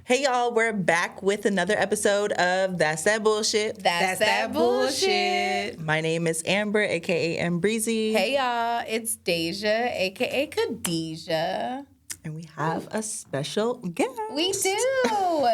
Hey y'all, we're back with another episode of That's That Bullshit. That's that bullshit. My name is Amber, aka Ambreezy. Hey y'all, it's Deja, aka Khadijah. And we have a special guest. We do.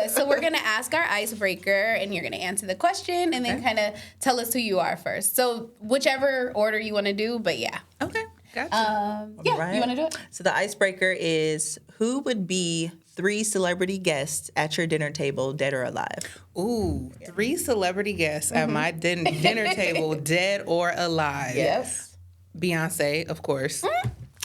So we're going to ask our icebreaker, and you're going to answer the question, and then kind of tell us who you are first. So whichever order you want to do, but yeah. Okay, gotcha. Right. You want to do it? So the icebreaker is, who would be 3 celebrity guests at your dinner table, dead or alive? Ooh, 3 celebrity guests at my dinner table, dead or alive. Yes. Beyonce, of course.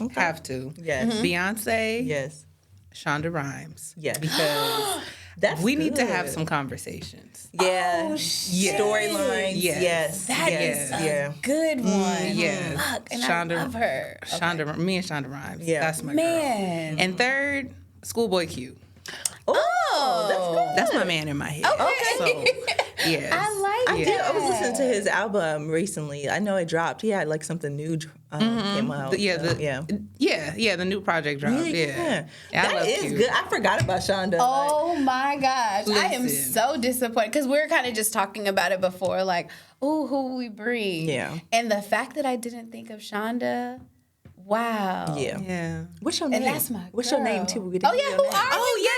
Okay. Have to. Yes. Beyonce. Yes. Shonda Rhimes. Yes. Because we need to have some conversations. Yeah. Oh, shit. Storylines. Yes. That is a good one. Yes. Fuck, and I love her. Me and Shonda Rhimes. Yeah. That's my Man. girl. And third, Schoolboy Q. Oh, that's good. That's my man in my head. Okay. So, yes. I like I was listening to his album recently. I know it dropped. He had like something new came out. The new project dropped. Yeah. That is good. I forgot about Shonda. Oh my gosh. I am Listen. so disappointed because we were kind of just talking about it before, like, oh, who will we bring? Yeah. And the fact that I didn't think of Shonda, wow. Yeah. What's your name? And that's my What's your name girl. too? We Oh, yeah, who are you?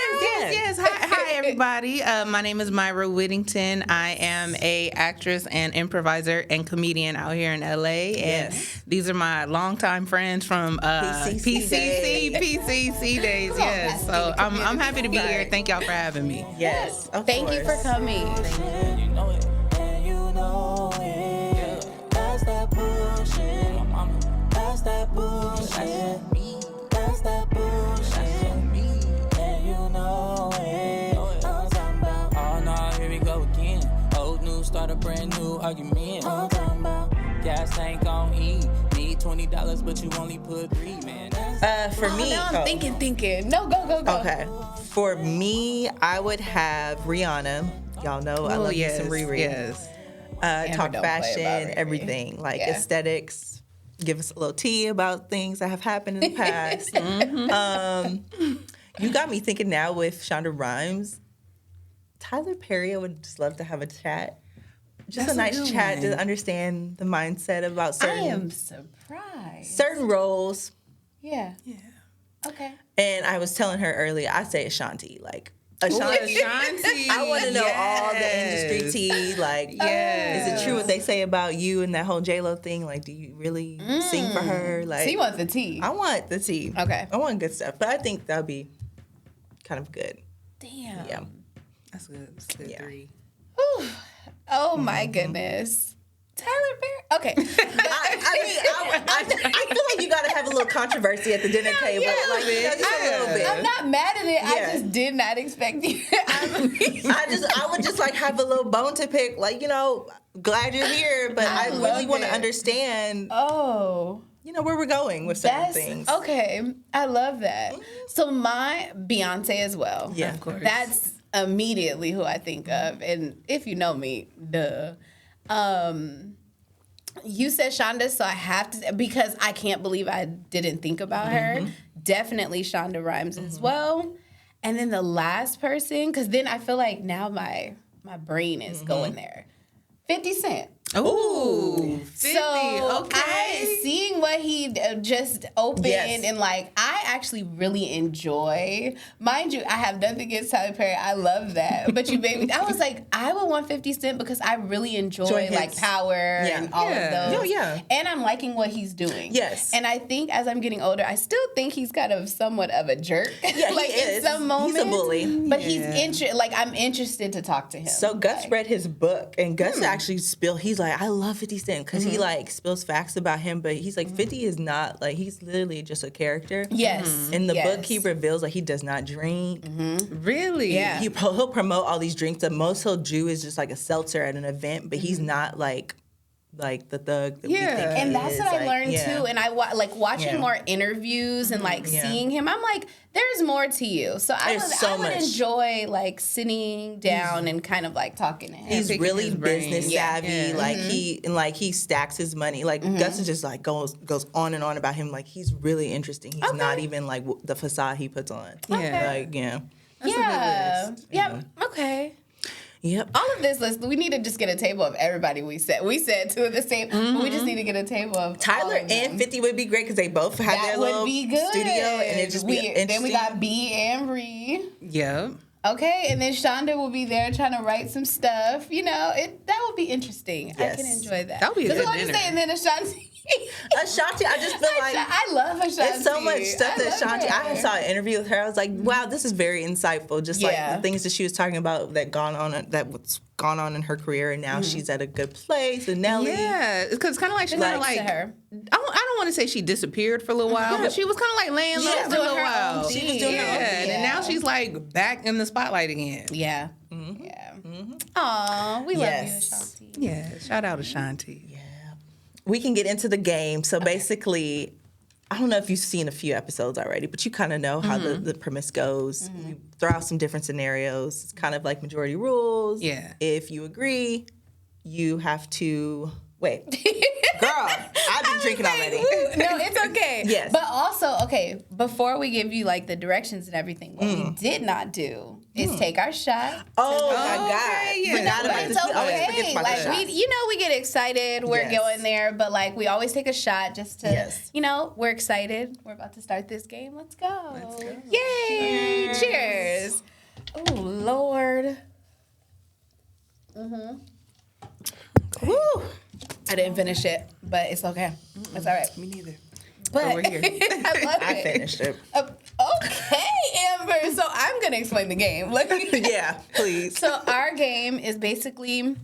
Yes. Hi, everybody. My name is Myra Whittington. I am a actress and improviser and comedian out here in LA. And these are my longtime friends from PCC days. Yes. So I'm happy to be here. Thank y'all for having me. Yes. Of Thank you for course. coming. You know it, and you know it. That's that bullshit. That's that bullshit. That's that bullshit. And you know it. I'm talking about. Oh no, here we go again. Old news start a brand new argument. I'm talking about. Gas tank on E. Need $20, but you only put 3, man. For me, Now I'm thinking. No, go. Okay. For me, I would have Rihanna. Y'all know I love me some Riri. Yes. Talk don't play about fashion, Riri. everything, like Yeah. aesthetics. Give us a little tea about things that have happened in the past. You got me thinking now with Shonda Rhimes. Tyler Perry, I would just love to have a chat. Just That's a nice a good chat one. to understand the mindset about I certain am surprised. certain roles. Yeah. Okay. And I was telling her earlier, I say Ashanti, like Ashanti. Ashanti. I want to know all the industry tea. Like, is it true what they say about you and that whole J-Lo thing? Like, do you really sing for her? Like, So you want the tea? I want the tea. Okay. I want good stuff, but I think that would be kind of good. Damn. Yeah. That's good. That's good. Yeah. 3. Whew. Oh my goodness. Tyler Perry. Okay. I feel like you got to have a little controversy at the dinner table. Like, just a little bit. I'm not mad at it. I Yeah. just did not expect you. I would just like have a little bone to pick. Like, glad you're here, but I really love want to it. understand, Oh. where we're going with certain That's things. okay. I love that. So my Beyonce as well. Yeah. Of course. That's immediately who I think of. And if you know me, duh. You said Shonda, so I have to, because I can't believe I didn't think about her. Definitely Shonda Rhimes as well. And then the last person, because then I feel like now my brain is going there. 50 Cent. Ooh, 50. So Okay. seeing what he just opened Yes. and I actually really enjoy. Mind you, I have nothing against Tyler Perry. I love that. But you made me. I was like, I would want 50 Cent because I really enjoy like his- Power and all of those. Oh, yeah. And I'm liking what he's doing. Yes. And I think as I'm getting older, I still think he's kind of somewhat of a jerk. Yeah, like he is. in some moments. He's a bully. But he's I'm interested to talk to him. So Gus Like, read his book, and Gus actually spilled. He's like, I love 50 Cent because he like spills facts about him, but he's like 50 is not like he's literally just a character. Yes. In the Yes. book, he reveals like he does not drink. Really? Yeah. He'll promote all these drinks. The most he'll do is just like a seltzer at an event, but he's not like the thug that we think he And that's is. what I Like, learned yeah. too. And I watching Yeah. more interviews and Yeah. seeing him. I'm like, there's more to you. So I There's so would much. enjoy like sitting down and kind of like talking to him. He's picking really his brain. business Yeah. savvy. Yeah. Like he stacks his money. Like Gus is just like goes on and on about him. Like he's really interesting. He's not even like the facade he puts on. Yeah. Like yeah. That's a good list. Yeah. Okay. Yep. All of this list, we need to just get a table of everybody we said. We said two of the same, but we just need to get a table of all Tyler of them. and 50 would be great because they both have That their would little be good. studio, and it just be interesting. Then we got B and Ree. Yep. Okay, and then Shonda will be there trying to write some stuff. You know, that would be interesting. I Yes. can enjoy that. That would be a That's good all I'm dinner. saying. Then Ashanti. Ashanti, I just feel like I love Ashanti. there's so much stuff that love Ashanti. her. I saw an interview with her. I was like, wow, this is very insightful. Just Yeah. like the things that she was talking about that what's gone on in her career, and now she's at a good place. And Nelly, Yeah, because kind of like she kind of Likes like her. I don't want to say she disappeared for a little while, but she was kind of like laying low Yeah. for a little Doing her while. own She was doing her own Yeah, thing. and now she's like back in the spotlight again. Yeah. Mm-hmm. Yeah. Aw, we love you, Yes. Ashanti. Yeah, shout out Ashanti. we can get into the game. So basically, I don't know if you've seen a few episodes already, but you kind of know how the premise goes. You throw out some different scenarios. It's kind of like majority rules. Yeah. If you agree, you have to wait. Girl, I've been drinking already. No, it's okay. Yes. But also, okay, before we give you like the directions and everything, what we did not do is take our shot. Oh my God. Okay, yeah. Forgot But about it's this. We always forget okay. about the Like shots. we get excited. We're Yes. going there, but like we always take a shot just to, Yes. we're excited. We're about to start this game. Let's go. Yay! Cheers. Oh Lord. Woo. I didn't finish it, but it's okay. It's all right. Me neither. But we're here. I love I it. finished it. Okay, Amber. So I'm gonna explain the game. Yeah, please. So our game is basically,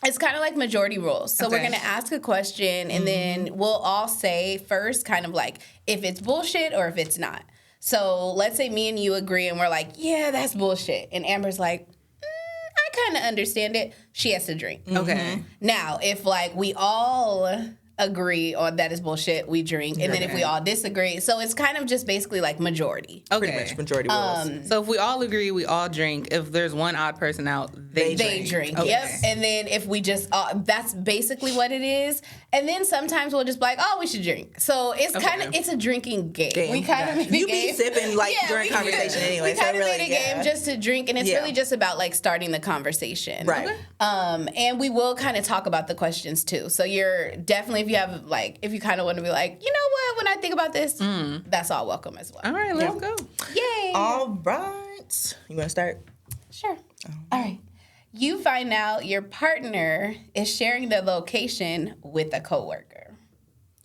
it's kind of like majority rules. So we're Okay. going to ask a question and then we'll all say first kind of like if it's bullshit or if it's not. So let's say me and you agree and we're like, yeah, that's bullshit. And Amber's like, I kind of understand it. She has to drink. Okay. Now, if like we all agree or that is bullshit, we drink. And then if we all disagree, so it's kind of just basically like majority. Okay. Pretty much majority rules. So if we all agree, we all drink. If there's one odd person out, they Drink. Okay. Yep. And then if we just, that's basically what it is. And then sometimes we'll just be like, oh, we should drink. So it's kind of, it's a drinking game. We kind of made a You game. be sipping like during we- conversation anyway. We so kind of really, made a game just to drink, and it's really just about like starting the conversation. Right. And we will kind of talk about the questions too. So you're definitely, if you have like, if you kind of want to be like, you know what, when I think about this, that's all welcome as well. All right, let's go. Yay. All right. You want to start? Sure. All right. You find out your partner is sharing their location with a coworker.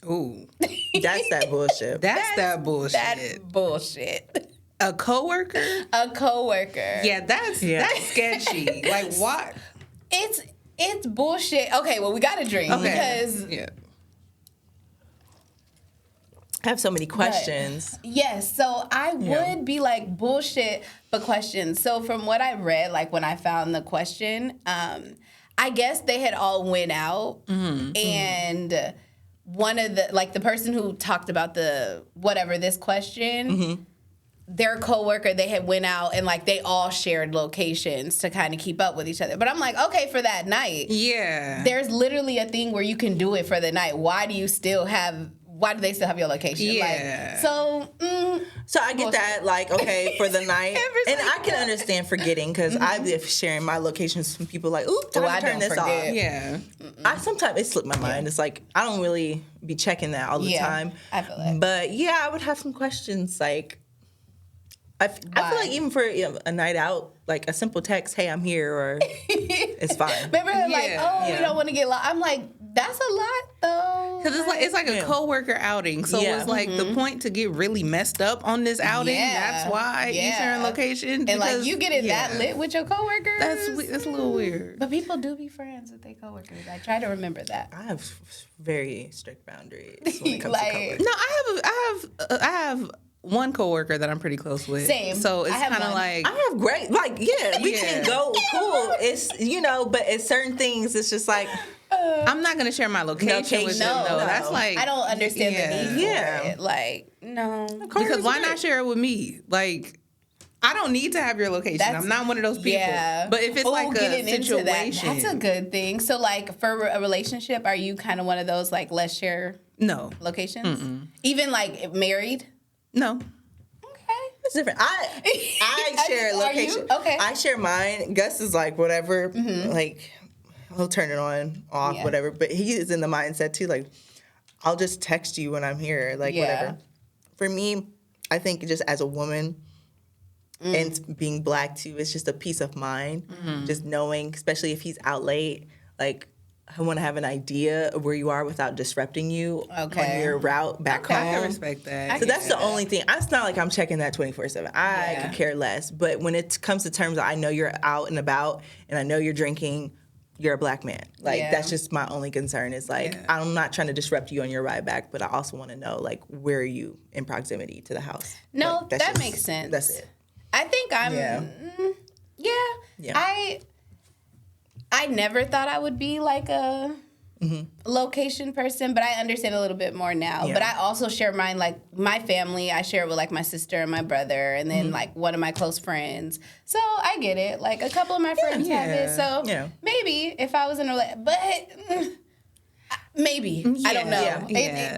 Ooh, That's that bullshit. that's that bullshit. That's bullshit. A coworker? A coworker. Yeah, that's sketchy. Like what? It's bullshit. Okay, well we gotta drink because yeah. I have so many questions. yes, so I would be like bullshit for questions. So from what I read, like when I found the question, I guess they had all went out and one of the like the person who talked about this question, their coworker, they had went out and like they all shared locations to kind of keep up with each other. But I'm like, okay, for that night, Yeah. there's literally a thing where you can do it for the night. Why do they still have your location? Yeah. Like, so So I get that, like, okay, for the night. And I can understand forgetting because I be sharing my locations from people like, oop, time I to turn don't this forget. off. Yeah. I sometimes it slipped my mind. It's like I don't really be checking that all the Yeah, time. I feel it. But yeah, I would have some questions like I feel like even for a night out, like a simple text, "Hey, I'm here," or it's fine. remember like, oh, Yeah. we don't want to get lost. I'm like, that's a lot though. Because it's like a coworker outing, so Yeah. it's like the point to get really messed up on this outing. Yeah. That's why you Yeah. sharing location. And like because- you get it that lit with your coworkers. That's a little weird. But people do be friends with their coworkers. I try to remember that. I have very strict boundaries when it comes Like- to color. No, I have one coworker that I'm pretty close with. Same. So it's I have kind of one. like I have great, like, yeah, we can go cool. It's, but it's certain things, it's just like, I'm not gonna share my location with them. No, though. no. That's like I don't understand the need Yeah. for it. Like, no. because why not share it with me? Like, I don't need to have your location. I'm not one of those people. Yeah. But if it's like a getting into that, situation, that's a good thing. So, like, for a relationship, are you kind of one of those, like, let's share no, locations? Even, like, married? no. Okay. It's different. I share Are you? location. Okay. I share mine. Gus is like whatever. Like he'll turn it on, off, whatever. But he is in the mindset too. Like I'll just text you when I'm here. Like whatever. For me, I think just as a woman and being Black too, it's just a peace of mind. Just knowing, especially if he's out late, like I want to have an idea of where you are without disrupting you on your route back home. I can respect that. So that's the only thing. It's not like I'm checking that 24/7. I could care less. But when it comes to terms of I know you're out and about and I know you're drinking, you're a Black man. Like that's just my only concern is like I'm not trying to disrupt you on your ride back, but I also want to know like where are you in proximity to the house. No, like, that makes sense. That's it. I think I'm I never thought I would be like a location person, but I understand a little bit more now. But I also share mine, like my family, I share it with like my sister and my brother, and then like one of my close friends. So I get it. Like a couple of my friends have it. So maybe if I was in a but maybe. I don't know.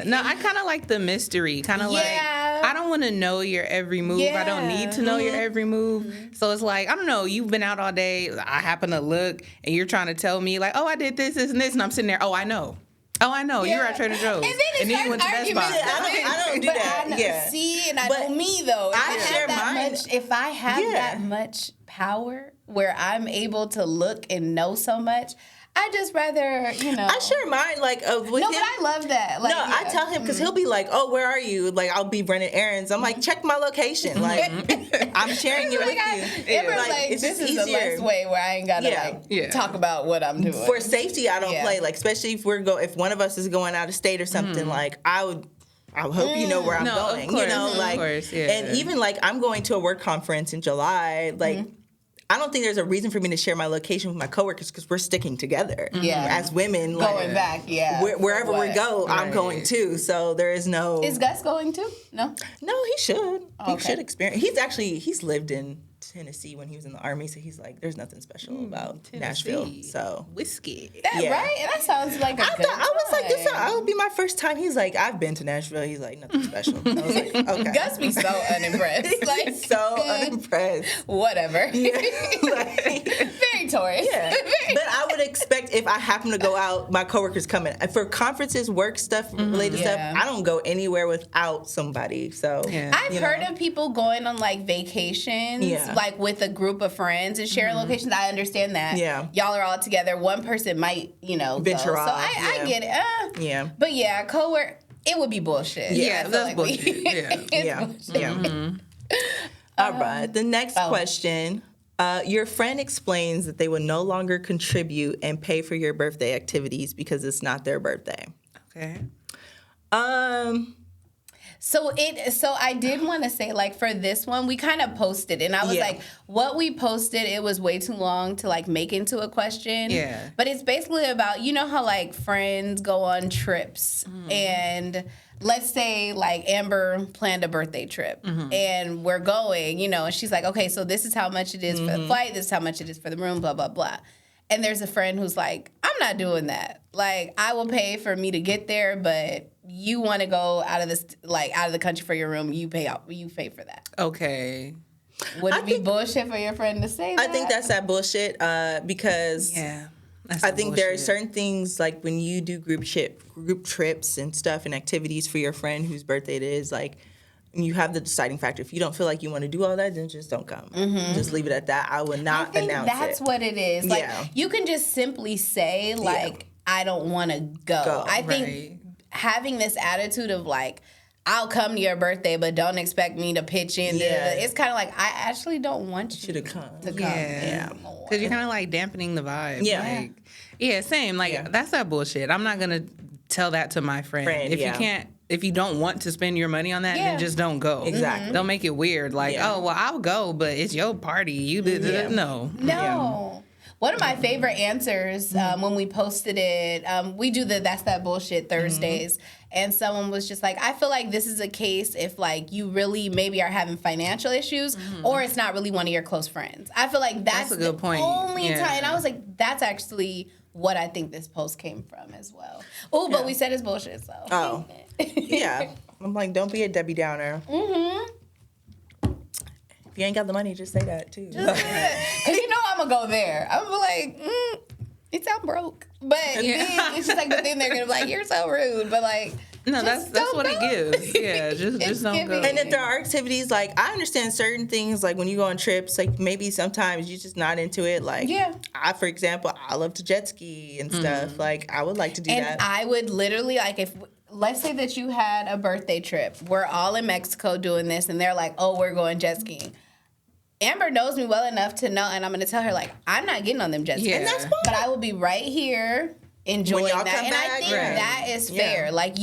No, I kind of like the mystery. Kind of like, I don't want to know your every move. I don't need to know your every move. So it's like, I don't know, you've been out all day. I happen to look and you're trying to tell me like, oh, I did this, this, and this. And I'm sitting there, oh, I know. Oh, I know. You're at Trader Joe's. And then you went to Best Buy. I don't do that. See, and I know me though. I share mine. If I have that much power where I'm able to look and know so much, I just rather, you know. I share mine, like, with him. But I love that. Like, I tell him, because he'll be like, oh, where are you? Like, I'll be running errands. I'm like, check my location. Like, I'm sharing it with you. Like, it's this just is easier. the best way where I ain't got to, talk about what I'm doing. For safety, I don't play. Like, especially if one of us is going out of state or something, like, I hope you know where I'm going. Of course, you know, like, and even, like, I'm going to a work conference in July, like, I don't think there's a reason for me to share my location with my coworkers because we're sticking together. As women. Going back, wherever we go, I'm going too. So there is no... Is Gus going too? No? No, he should. He should experience... He's lived in Tennessee when he was in the Army, so he's like, there's nothing special about Tennessee. Nashville. So Whiskey. Right? That sounds like I was like, this will be my first time. He's like, I've been to Nashville. He's like, nothing special. I was like, okay. Gus be so unimpressed. Like, so unimpressed. Whatever. Like, very tourist. But I would expect if I happen to go out, my coworkers coming. For conferences, work stuff, related stuff, I don't go anywhere without somebody. So I've heard of people going on like vacations, like with a group of friends and sharing locations. I understand that. Y'all are all together. One person might, venture go. off. So I get it. But coworker, it would be bullshit. That's bullshit. All right. The next question. Your friend explains that they will no longer contribute and pay for your birthday activities because it's not their birthday. Okay. So I did want to say, like, for this one, we kind of posted, and I was like, what we posted, it was way too long to, like, make into a question. Yeah. But it's basically about, you know how, like, friends go on trips, and let's say, like, Amber planned a birthday trip, and we're going, and she's like, okay, so this is how much it is for the flight, this is how much it is for the room, blah, blah, blah. And there's a friend who's like, I'm not doing that. Like, I will pay for me to get there, but you want to go out of the country for your room, you pay for that. Okay. Would it be bullshit for your friend to say that? I think that's that bullshit because I think there are certain things, like when you do group trips and stuff and activities for your friend whose birthday it is, like, you have the deciding factor. If you don't feel like you want to do all that, then just don't come. Just leave it at that. I would not announce it. That's what it is. Like, you can just simply say, like, I don't want to go. I think having this attitude of, like, I'll come to your birthday, but don't expect me to pitch in. It's kind of like, I actually don't want you to come. Yeah. Because you're kind of, like, dampening the vibe. Same. Like, that's that bullshit. I'm not going to tell that to my friend. If you don't want to spend your money on that, then just don't go. Exactly. Don't make it weird. Like, oh, well, I'll go, but it's your party. You did no. One of my favorite answers when we posted it, we do That's That Bullshit Thursdays, and someone was just like, I feel like this is a case if, like, you really maybe are having financial issues or it's not really one of your close friends. I feel like that's a good point. Only time. And I was like, that's actually what I think this post came from as well. Oh, but we said it's bullshit, so. Oh. I'm like, don't be a Debbie Downer. If you ain't got the money, just say that too. Because you know I'm going to go there. I'm going to be like, it sound broke. But then it's just like, but then they're going to be like, you're so rude. But like, no, that's what it gives. Yeah, just don't go. And if there are activities, like, I understand certain things, like when you go on trips, like maybe sometimes you're just not into it. Like, for example, I love to jet ski and stuff. Like, I would like to do that. And I would literally, like, if, let's say that you had a birthday trip. We're all in Mexico doing this, and they're like, oh, we're going jet skiing. Amber knows me well enough to know, and I'm going to tell her, like, I'm not getting on them jet skis. And that's fine. But I will be right here enjoying that. And I think that is fair. Like,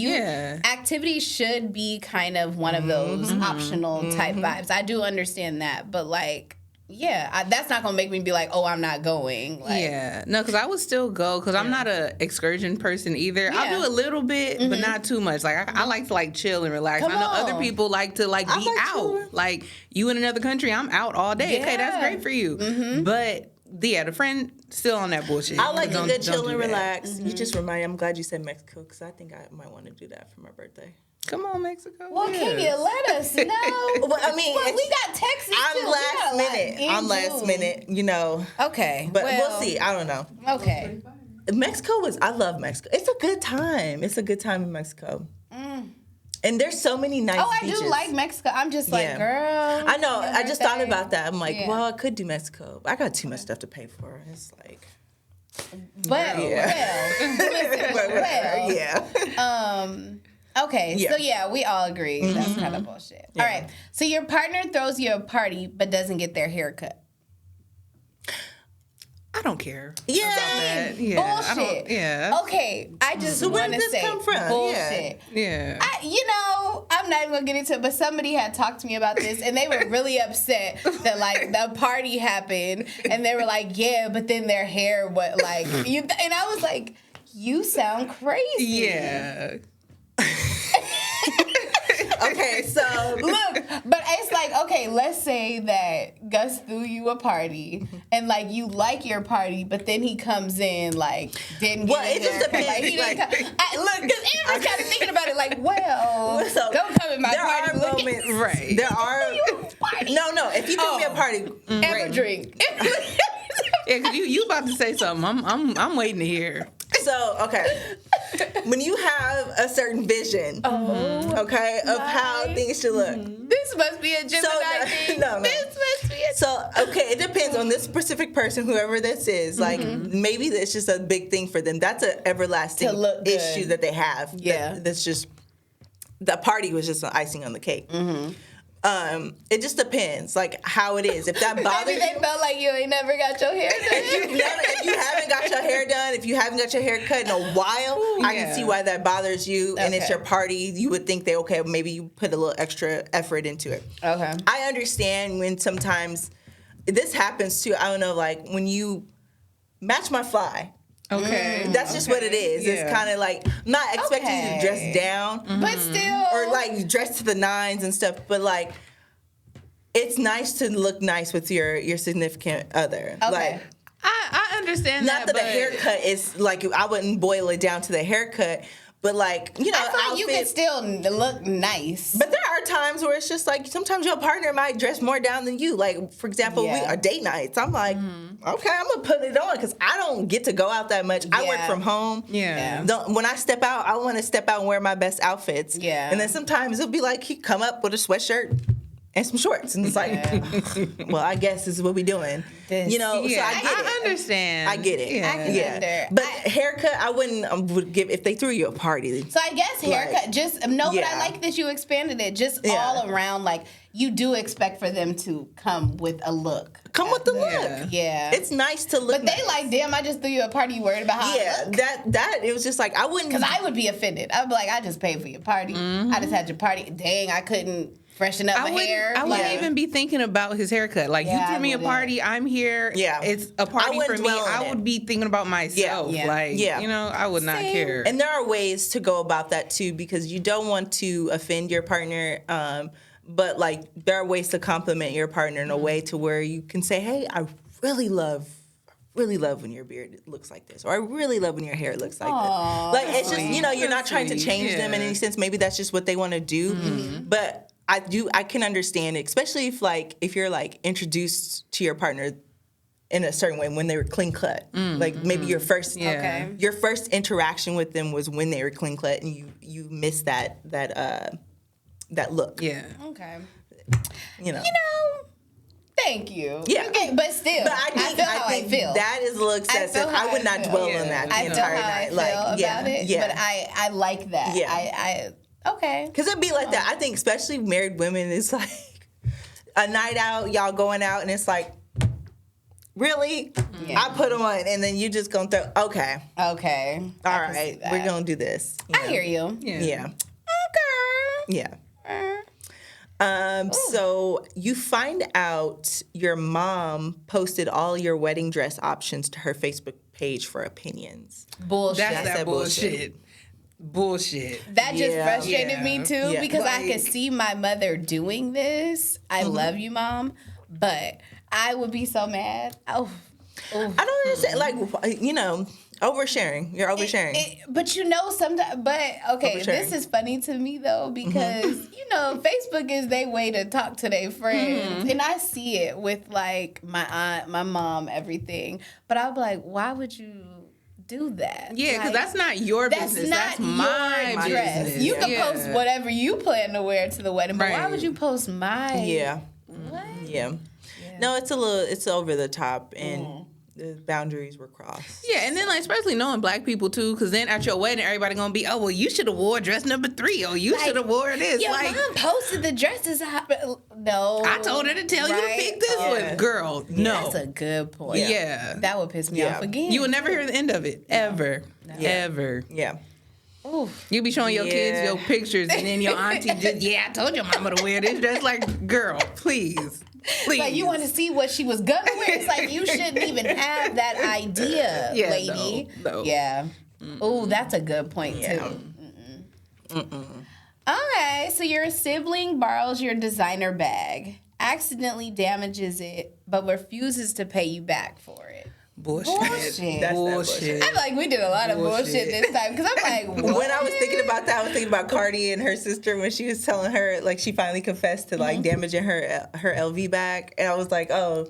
activities should be kind of one of those optional type vibes. I do understand that. But, like, that's not going to make me be like, oh, I'm not going. Like, no, because I would still go because I'm not a excursion person either. I'll do a little bit, but not too much. Like, I like to, like, chill and relax. I know other people like to, like, be out. Chilling. Like, you in another country, I'm out all day. Okay, that's great for you. But... the friend still on that bullshit. I like to chill and relax. You just remind me, I'm glad you said Mexico because I think I might want to do that for my birthday. Come on, Mexico. Well, can you let us know? Well, I mean, we got Texas too. I'm last minute, you know. Okay. But we'll see. I don't know. Okay. I love Mexico. It's a good time. It's a good time in Mexico. And there's so many nice beaches. I do like Mexico. I'm just like, girl. I know. I just thought about that. I'm like, well, I could do Mexico. I got too much stuff to pay for. It's like. But, okay, so we all agree. That's kind of bullshit. Yeah. All right, so your partner throws you a party but doesn't get their hair cut. I don't care. Yeah. Bullshit. Okay, I just want to say come from? Bullshit. Yeah. I'm not even going to get into it, but somebody had talked to me about this, and they were really upset that, like, the party happened, and they were like, yeah, but then their hair, and I was like, you sound crazy. Yeah. Okay, so look, but it's like, okay, let's say that Gus threw you a party and like you like your party, but then he comes in like didn't. Well, it just depends. Like, he didn't look, because Amber's kind of thinking about it like, well, so don't come in my party. There are moments, right? There are. No. If you threw me a party, Amber drink. Yeah, because you about to say something. I'm waiting to hear. So, okay. When you have a certain vision, of how things should look. This must be a Gemini thing. No. This must be a... So, okay, it depends on this specific person, whoever this is. Like, maybe it's just a big thing for them. That's an everlasting issue that they have. Yeah. That's just, the party was just an icing on the cake. It just depends, like, how it is. If that bothers Maybe they felt like you ain't never got your hair done. If you haven't got your hair done, if you haven't got your hair cut in a while, I can see why that bothers you. And it's your party. You would think that, maybe you put a little extra effort into it. Okay. I understand when sometimes this happens too. I don't know, like when you match my fly. Okay. That's just what it is. It's kind of like, I'm not expecting you to dress down. But still. Or like dress to the nines and stuff. But like, it's nice to look nice with your significant other. Okay. Like, I understand not that the haircut is like, I wouldn't boil it down to the haircut. But like, I feel like you can still look nice. But there are times where it's just like, sometimes your partner might dress more down than you. Like, for example, we are date nights. I'm like, okay, I'm going to put it on because I don't get to go out that much. I work from home. Yeah. When I step out, I want to step out and wear my best outfits. Yeah. And then sometimes it'll be like, he come up with a sweatshirt and some shorts. And it's like, well, I guess this is what we're doing. So I get it. I understand. I get it. Yeah. But haircut, I would give if they threw you a party. So I guess haircut, but I like that you expanded it. Just all around, like, you do expect for them to come with a look. Come with the look. Yeah. It's nice to look. But they like, damn, I just threw you a party. You worried about how I look? that it was just like, I wouldn't. Because I would be offended. I'd be like, I just paid for your party. I just had your party. Dang, I couldn't freshen up my hair. I wouldn't even be thinking about his haircut. Like, you threw me a party, I'm here. Yeah. It's a party for me. I would be thinking about myself. Like, I would not care. And there are ways to go about that too, because you don't want to offend your partner. But like, there are ways to compliment your partner in a way to where you can say, hey, I really love when your beard looks like this, or I really love when your hair looks like this. Like, it's just, you're not trying to change them in any sense. Maybe that's just what they want to do. But I can understand it, especially if you're like introduced to your partner in a certain way when they were clean cut. Like maybe your first interaction with them was when they were clean cut, and you missed that look. Yeah. Okay. You know. Thank you. Yeah. Okay, but still, I feel. That is a little excessive. I would not dwell on that the entire night. About it, but I like that. Yeah. Okay. Because it'd be like that. I think especially married women, it's like a night out, y'all going out, and it's like, really? Yeah. I put on, and then you just gonna throw, okay. All right, we're gonna do this. I hear you. Yeah. Okay. Yeah. So you find out your mom posted all your wedding dress options to her Facebook page for opinions. Bullshit. That's that bullshit. That just frustrated me too, because I could see my mother doing this. I love you, Mom, but I would be so mad. I don't understand. Like, oversharing. You're oversharing. But sometimes. But okay, this is funny to me though, because Facebook is their way to talk to their friends, and I see it with like my aunt, my mom, everything. But I'll be like, why would you do that? Yeah, because that's not your business. That's my dress. business. You can post whatever you plan to wear to the wedding, but why would you post mine? Yeah. What? Yeah. No, it's over the top, and the boundaries were crossed. Yeah, and then like especially knowing black people too, because then at your wedding everybody gonna be, oh well, you should have wore dress number 3, or you should have wore this. Your like, mom posted the dresses. No, I told her to tell you to pick this one, girl. No, that's a good point. Yeah, that would piss me off again. You will never hear the end of it ever, ever. Yeah. Oof. You be showing your kids your pictures, and then your auntie just, I told your mama to wear this dress. Like, girl, please. Like, you want to see what she was gonna wear? It's like, you shouldn't even have that idea, lady. No. Yeah. Oh, that's a good point too. Okay, so your sibling borrows your designer bag, accidentally damages it, but refuses to pay you back for it. Bullshit. That's bullshit. I feel like we did a lot of bullshit this time, because I'm like, what? When I was thinking about that, I was thinking about Cardi and her sister when she was telling her, like, she finally confessed to like damaging her LV bag, and I was like, oh,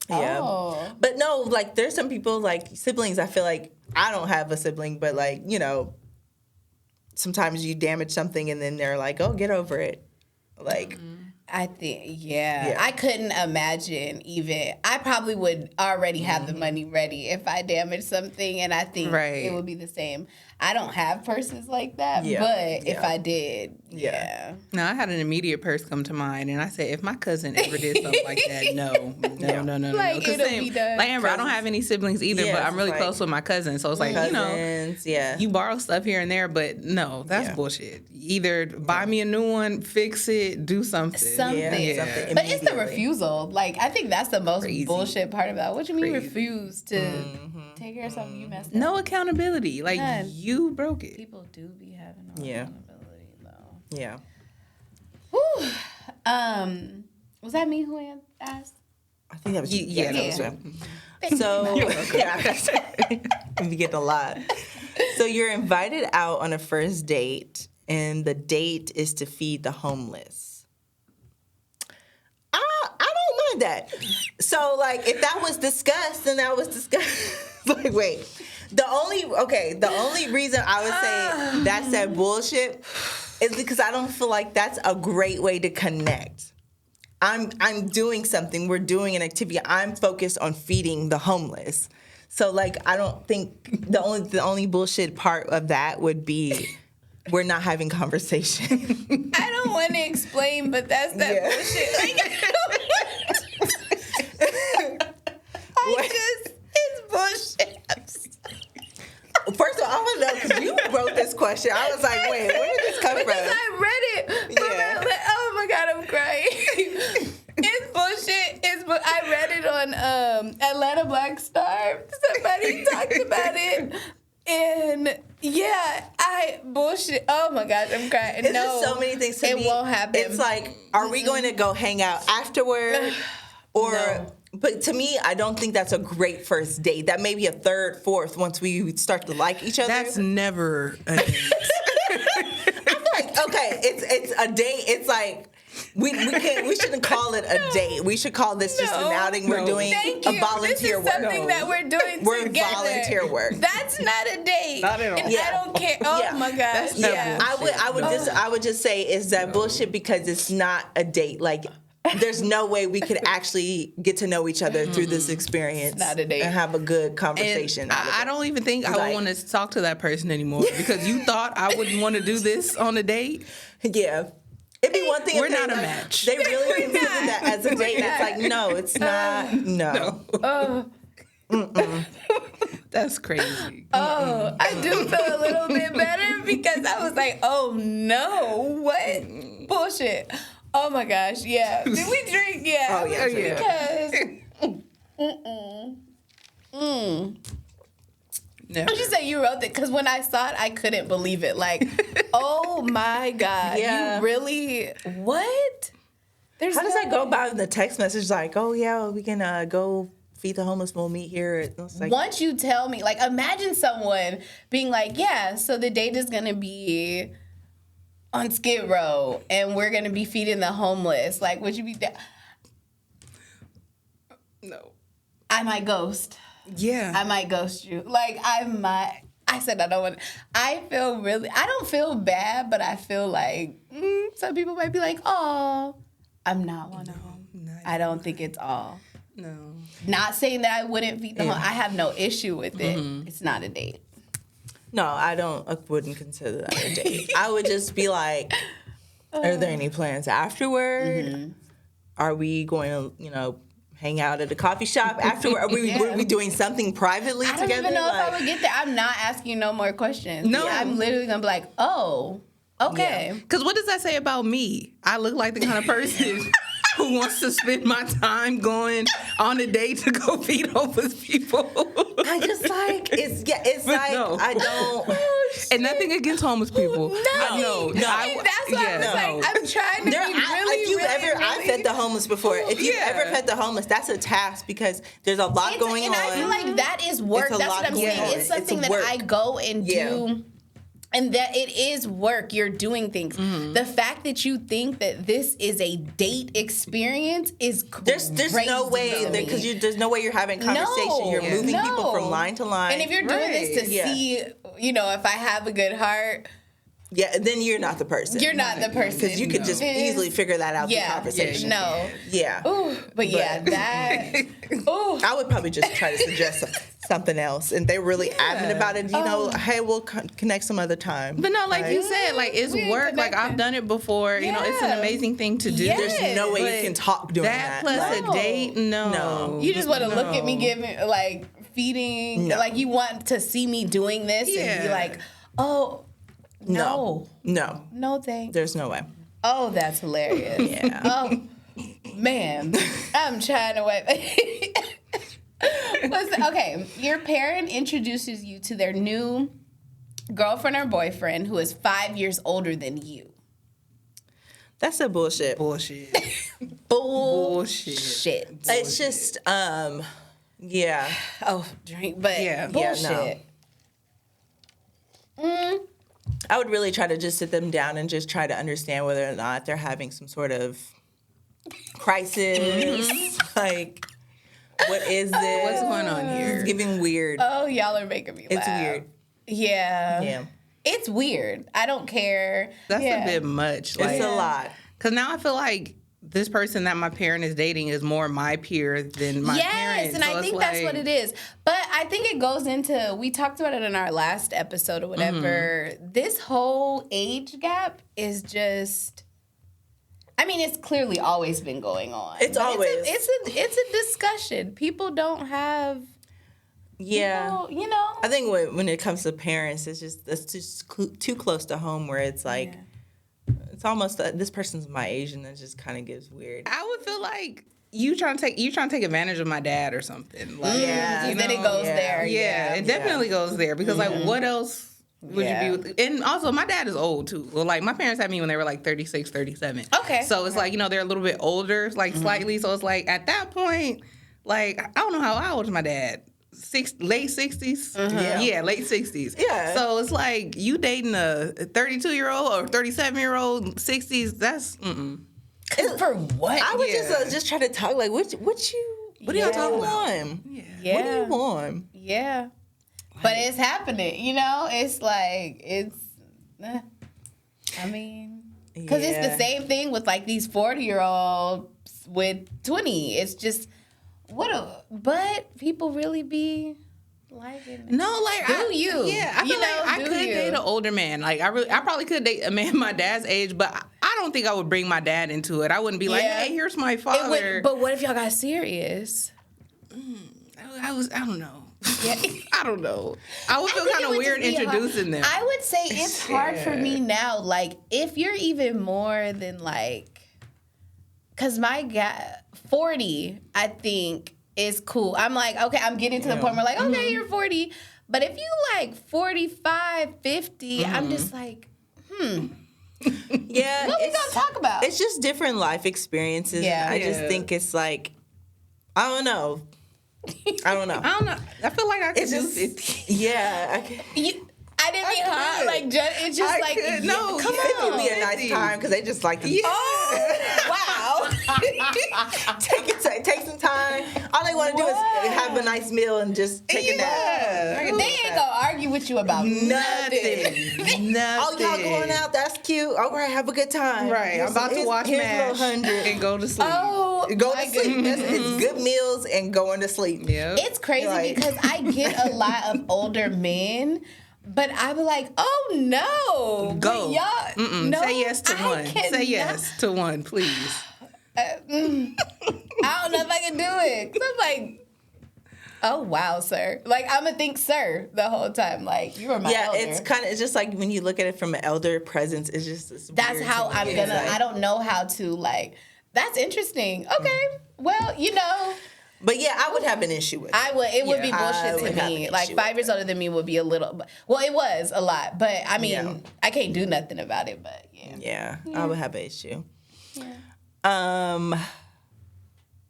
yeah. But no, like, there's some people, like siblings. I feel like I don't have a sibling, but like, sometimes you damage something and then they're like, oh, get over it, like. I think, I couldn't imagine even. I probably would already have the money ready if I damaged something, and I think it would be the same. I don't have purses like that, but if I did, No, I had an immediate purse come to mind, and I said, if my cousin ever did something like that, no. Like, it'll be done. Like, Amber, I don't have any siblings either, but I'm really close with my cousin, so it's like, cousins, you borrow stuff here and there, but no, that's bullshit. Either buy me a new one, fix it, do something. Something. But it's the refusal. Like, I think that's the most bullshit part about it. What do you mean refuse to take care of something you messed up? No accountability. Like, you broke it. People do be having no accountability, though. Yeah. Whew. Was that me who asked? I think that was you. Yeah. That was him. So, we get a lot. So you're invited out on a first date, and the date is to feed the homeless. I don't mind that. So, like, if that was discussed, then that was discussed. Like, wait. The only reason I would say that's that bullshit is because I don't feel like that's a great way to connect. I'm doing something. We're doing an activity. I'm focused on feeding the homeless. So, like, I don't think the only bullshit part of that would be we're not having conversation. I don't want to explain, but that's that bullshit. Like, it's bullshit. First of all, I want to know, because you wrote this question. I was like, wait, where did this come from? Because I read it. Oh my God, I'm crying. It's bullshit. I read it on Atlanta Black Star. Somebody talked about it. And bullshit. Oh my gosh, I'm crying. It's just so many things to me. It won't happen. It's like, are we going to go hang out afterward? Or... No. But to me, I don't think that's a great first date. That may be a third, fourth, once we start to like each other. That's never a date. I feel like, okay, it's a date. It's like we shouldn't call it a date. We should call this just an outing. We're doing a volunteer This is work. something that we're doing We're together. volunteer work. That's not a date. Not at all. And Yeah. I don't care. Oh Yeah. my gosh. That's not Yeah. I would just say is that bullshit because it's not a date. Like there's no way we could actually get to know each other through this experience. It's not a date. And have a good conversation. And out of I it. don't even think I Like- would want to talk to that person anymore because you thought I wouldn't want to do this on a date. Yeah. It'd be one thing We're if they, not a like, match. They really consider that as a date. It's like, no, it's not. No. That's crazy. Oh, I do feel a little bit better because I was like, oh no, what bullshit. Oh my gosh, yeah. Did we drink? Yeah. Oh, yeah. Because Never. I just say you wrote that because when I saw it, I couldn't believe it. Like, oh my God, Yeah. you really what? There's How does no that go way. about in the text message? Like, oh yeah, we can go feed the homeless. We'll meet here. It's like, Once you tell me, like, imagine someone being like, yeah, so the date is gonna be on Skid Row and we're gonna be feeding the homeless. Like, would you be down? No. I might ghost. Yeah. I might ghost you. Like, I said I don't want. I don't feel bad, but I feel like some people might be like, oh, I'm not one of them. I don't think it's all. No. Not saying that I wouldn't feed the. I have no issue with it. It's not a date. no, I wouldn't consider that a date. I would just be like, are there any plans afterward? Are we going to, hang out at a coffee shop afterward? Were we doing something privately I don't together? even know if I Like- would get there. I'm not asking you no more questions. No. I'm literally gonna be like, oh, okay. Because what does that say about me? I look like the kind of person who wants to spend my time going on a date to go feed homeless people. I just like it's But like no. I don't. And nothing against homeless people. No, I know. that's why I was like, I'm trying to There, be really, if you've really, ever, I fed the homeless before. If you've Yeah. ever fed the homeless, that's a task because there's a lot going and on. I feel like that is work. It's a That's lot what I'm going saying. on. It's something It's that work. I go and Yeah. do. And that it is work. You're doing things. The fact that you think that this is a date experience is There's no way crazy to me. because there's no way you're having conversation. No, You're moving people no. from line to line. And if you're doing this to Right. Yeah. see, if I have a good heart, yeah, then you're not the person. you're not the person. because you could just easily figure that out through conversation. No. Yeah. Ooh, but yeah, that. Ooh. I would probably just try to suggest something else, and they're really adamant about it. Hey, we'll connect some other time. But no, like you said, like it's we ain't work. Like I've connected. done it before. You know, it's an Yeah. amazing thing to do. Yeah. There's no way But you can talk doing that that. plus No. a date, no. You just want to look at me giving, like, feeding, No. like, you want to see me doing this and be Yeah. like, oh, no. No, thanks. There's no way. Oh, that's hilarious. Yeah. Oh, man. I'm trying to wait. Listen, okay, your parent introduces you to their new girlfriend or boyfriend who is 5 years older than you. That's a bullshit. Bullshit. Bullshit. Bullshit. It's just, yeah. Oh, drink, but Yeah. bullshit. I would really try to just sit them down and just try to understand whether or not they're having some sort of crisis. Like, what is this? What's going on here? It's giving weird. Oh, y'all are making me laugh. It's weird. Yeah. Yeah. It's weird. I don't care. That's Yeah. a bit much. Like, It's a lot. Because now I feel like this person that my parent is dating is more my peer than my Yes, parents. and So I it's think that's like- what it is. But I think it goes into, we talked about it in our last episode or whatever. This whole age gap is just, I mean, it's clearly always been going on. It's But always. It's a discussion. People don't have, Yeah. you know. I think when it comes to parents, it's just too close to home where it's like, it's almost this person's my age, and that just kind of gets weird. I would feel like you trying to take advantage of my dad or something. Like, Yeah. And then it goes Yeah. there. Yeah, it definitely goes there because like what else would Yeah. you be with? And also my dad is old too. Well, like my parents had me when they were like 36, 37. Okay. So it's like, they're a little bit older, like slightly. So it's like at that point, like I don't know how old is my dad. late 60s. Yeah. Late 60s. Yeah. So it's like you dating a 32-year-old or 37-year-old 60s. That's For what? I was Yeah. just trying to talk like what are y'all talking about? Yeah. What do you want? Yeah. But it's happening, you know? It's like, I mean, because it's the same thing with like these 40-year-olds with 20. It's just, but people really be liking it. no, like Do you? Yeah, I feel like I do could you? date an older man. Like I probably could date a man my dad's age, but I don't think I would bring my dad into it. I wouldn't be like, Yeah. hey, here's my It father. would, but what if y'all got serious? I don't know. Yeah. I don't know. I would feel think kind it of would weird just be introducing them. I would say it's hard for me now. Like, if you're even more than like, because my guy, 40, I think is cool. I'm like, okay, I'm getting to the point where like, okay, you're 40. But if you like 45, 50, I'm just like, Yeah. what we gonna talk about? It's just different life experiences. Yeah. I just think it's like, I don't know. I don't know. I feel like I could It's do just, 50. yeah. I didn't mean hard. could. Like, it's just I like, could. No, Come yeah. on, be a nice 50. time because they just like to wow. take some time. All they want to do is have a nice meal and just take a nap. Yeah. They ain't gonna argue with you about nothing. Nothing. Oh, y'all going out? That's cute. All right, have a good time. Right. I'm about to watch here's MASH $100. and go to sleep. Oh, Go my to sleep. goodness. It's good meals and going to sleep. Yeah. It's crazy Like- because I get a lot of older men, but I be like, oh no, Go. But y'all, no, Say yes to I one. cannot. Say yes to one, please. I don't know if I can do it. 'Cause I'm like, oh wow, sir. Like I'm gonna think sir the whole time. Like you are my Yeah, elder. it's just like when you look at it from an elder presence, it's just this That's weird how to me. I'm It's gonna. like- I don't know how to like. That's interesting. Okay, well, you know. But yeah, I would have an issue with it. I would. It would be I bullshit would to have me. an Like issue 5 with years older than me would be a little. Well, it was a lot, but I mean, Yeah. I can't do nothing about it. But yeah. Yeah, I would have an issue.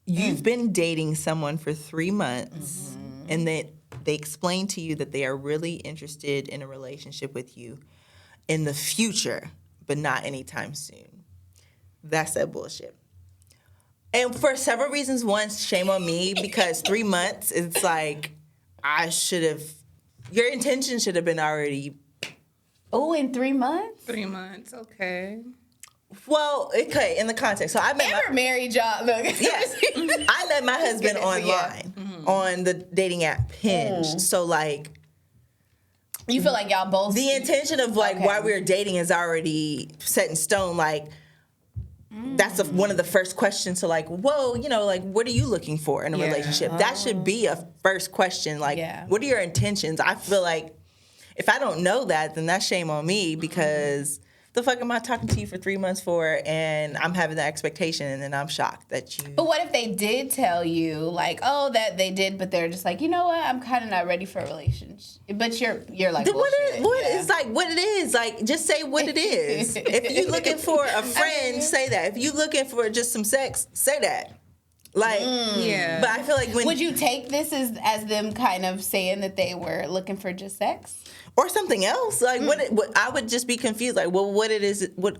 You've been dating someone for 3 months, and that they explain to you that they are really interested in a relationship with you in the future, but not anytime soon. That's that bullshit. And for several reasons. One, shame on me, because 3 months, it's like, your intention should have been already. Oh, in 3 months. 3 months, okay. Well, okay, in the context. So I met Ever married y'all? Look. Yes. I met my husband Get it online on the dating app Hinge. So like You feel like y'all both. the intention of like Okay. why we were dating is already set in stone. Like that's one of the first questions to like, whoa, you know, like what are you looking for in a Yeah. relationship? That should be a first question. Like, Yeah. what are your intentions? I feel like if I don't know that, then that's shame on me because the fuck am I talking to you for 3 months for? And I'm having that expectation, and then I'm shocked that you. But what if they did tell you, like, oh, that they did, but they're just like, you know what, I'm kind of not ready for a relationship. But you're like, Then bullshit. what is like what it is? Like just say what it is. If you looking for a friend, say that. If you looking for just some sex, say that. Like Yeah. But I feel like when Would you take this as them kind of saying that they were looking for just sex? or something else, like what I would just be confused. Like, well, what it is? What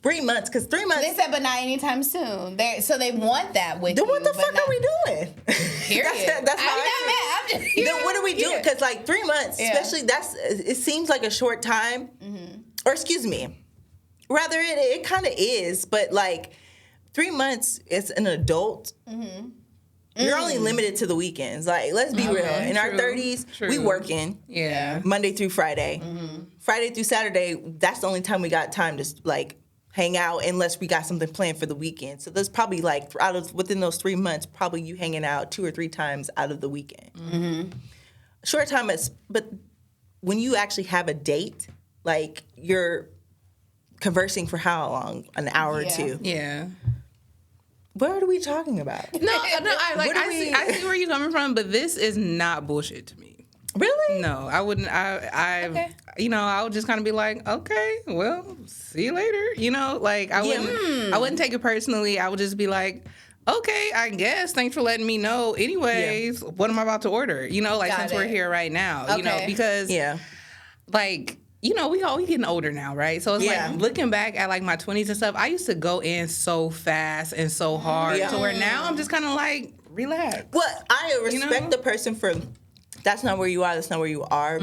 3 months? Because 3 months. They said, but not anytime soon. So they want that with Then you. what the but fuck not- are we doing? Period. that's how I'm not mad. I'm just, you Then know, what are we doing? yeah. Because like 3 months, Yeah. especially it seems like a short time. Or excuse me, rather it kind of is, but like 3 months as an adult. You're only limited to the weekends. Like, let's be real. In our true, 30s, we true. working Yeah. Monday through Friday. Friday through Saturday, that's the only time we got time to like hang out unless we got something planned for the weekend. So there's probably like within those 3 months, probably you hanging out 2 or 3 times out of the weekend. Short time, but when you actually have a date, like you're conversing for how long? An hour or Yeah. two. Yeah. What are we talking about? No, What do we- I see where you're coming from, but this is not bullshit to me. Really? No, I wouldn't. Okay. I would just kind of be like, okay, well, see you later. You know, like I wouldn't take it personally. I would just be like, okay, I guess. Thanks for letting me know. Anyways, what am I about to order? You know, like Got since it. we're here right now, you know, Okay. because like, you know, we getting older now, right? So it's like looking back at like my 20s and stuff, I used to go in so fast and so hard to where now I'm just kind of like, relax. Well, I respect the person for that's not where you are, that's not where you are.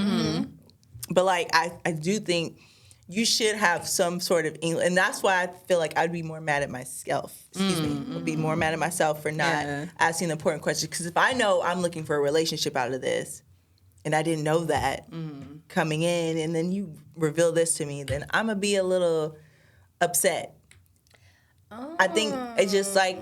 But like I do think you should have some sort of English, and that's why I feel like I'd be more mad at myself. Would be more mad at myself for not asking the important questions. Because if I know I'm looking for a relationship out of this, and I didn't know that coming in, and then you reveal this to me, then I'm gonna be a little upset. I think it's just like,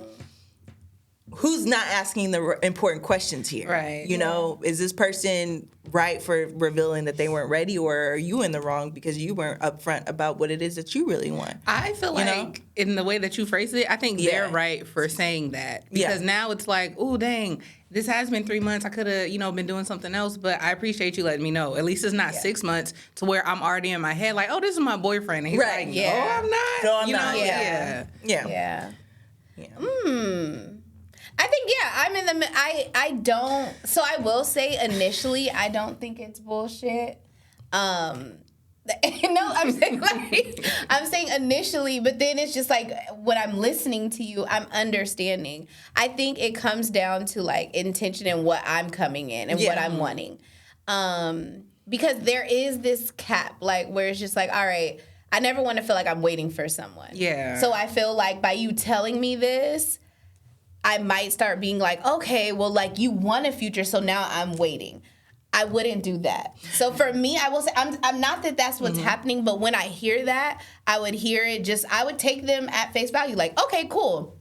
who's not asking the important questions here? Right. You know, is this person right for revealing that they weren't ready, or are you in the wrong because you weren't upfront about what it is that you really want? I feel like in the way that you phrased it, I think they're right for saying that. Because now it's like, oh, dang, this has been 3 months. I could have, you know, been doing something else, but I appreciate you letting me know. At least it's not 6 months to where I'm already in my head like, oh, this is my boyfriend. And he's like, no, I'm not. No, I'm you not. know? Yeah. I think, I'm in the, I don't, so I will say initially, I don't think it's bullshit. No, I'm saying initially, but then it's just like when I'm listening to you, I'm understanding. I think it comes down to like intention and what I'm coming in and what I'm wanting. Because there is this cap, like where it's just like, all right, I never want to feel like I'm waiting for someone. Yeah. So I feel like by you telling me this, I might start being like, okay, well, like you want a future, so now I'm waiting. I wouldn't do that. So for me, I will say, I'm not that that's what's happening, but when I hear that, I would hear it I would take them at face value. Like, okay, cool.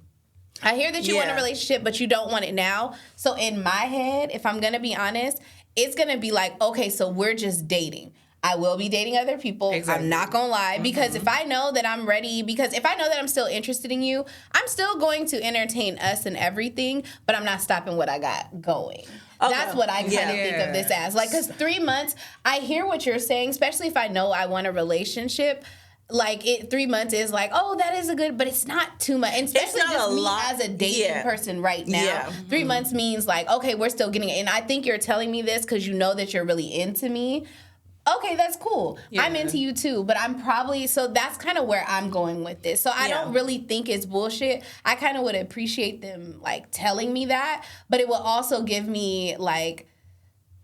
I hear that you want a relationship, but you don't want it now. So in my head, if I'm going to be honest, it's going to be like, okay, so we're just dating. I will be dating other people. Exactly. I'm not going to lie. Because if I know that I'm ready, because if I know that I'm still interested in you, I'm still going to entertain us and everything, but I'm not stopping what I got going. Okay. That's what I kind of think of this as. Like, because 3 months, I hear what you're saying, especially if I know I want a relationship. Like, 3 months is like, oh, that is a good, but it's not too much. And especially just me as a dating person right now. Yeah. 3 months means like, okay, we're still getting it. And I think you're telling me this because you know that you're really into me. Okay, that's cool. Yeah. I'm into you too, but I'm probably, so that's kind of where I'm going with this. So I don't really think it's bullshit. I kind of would appreciate them like telling me that, but it will also give me like,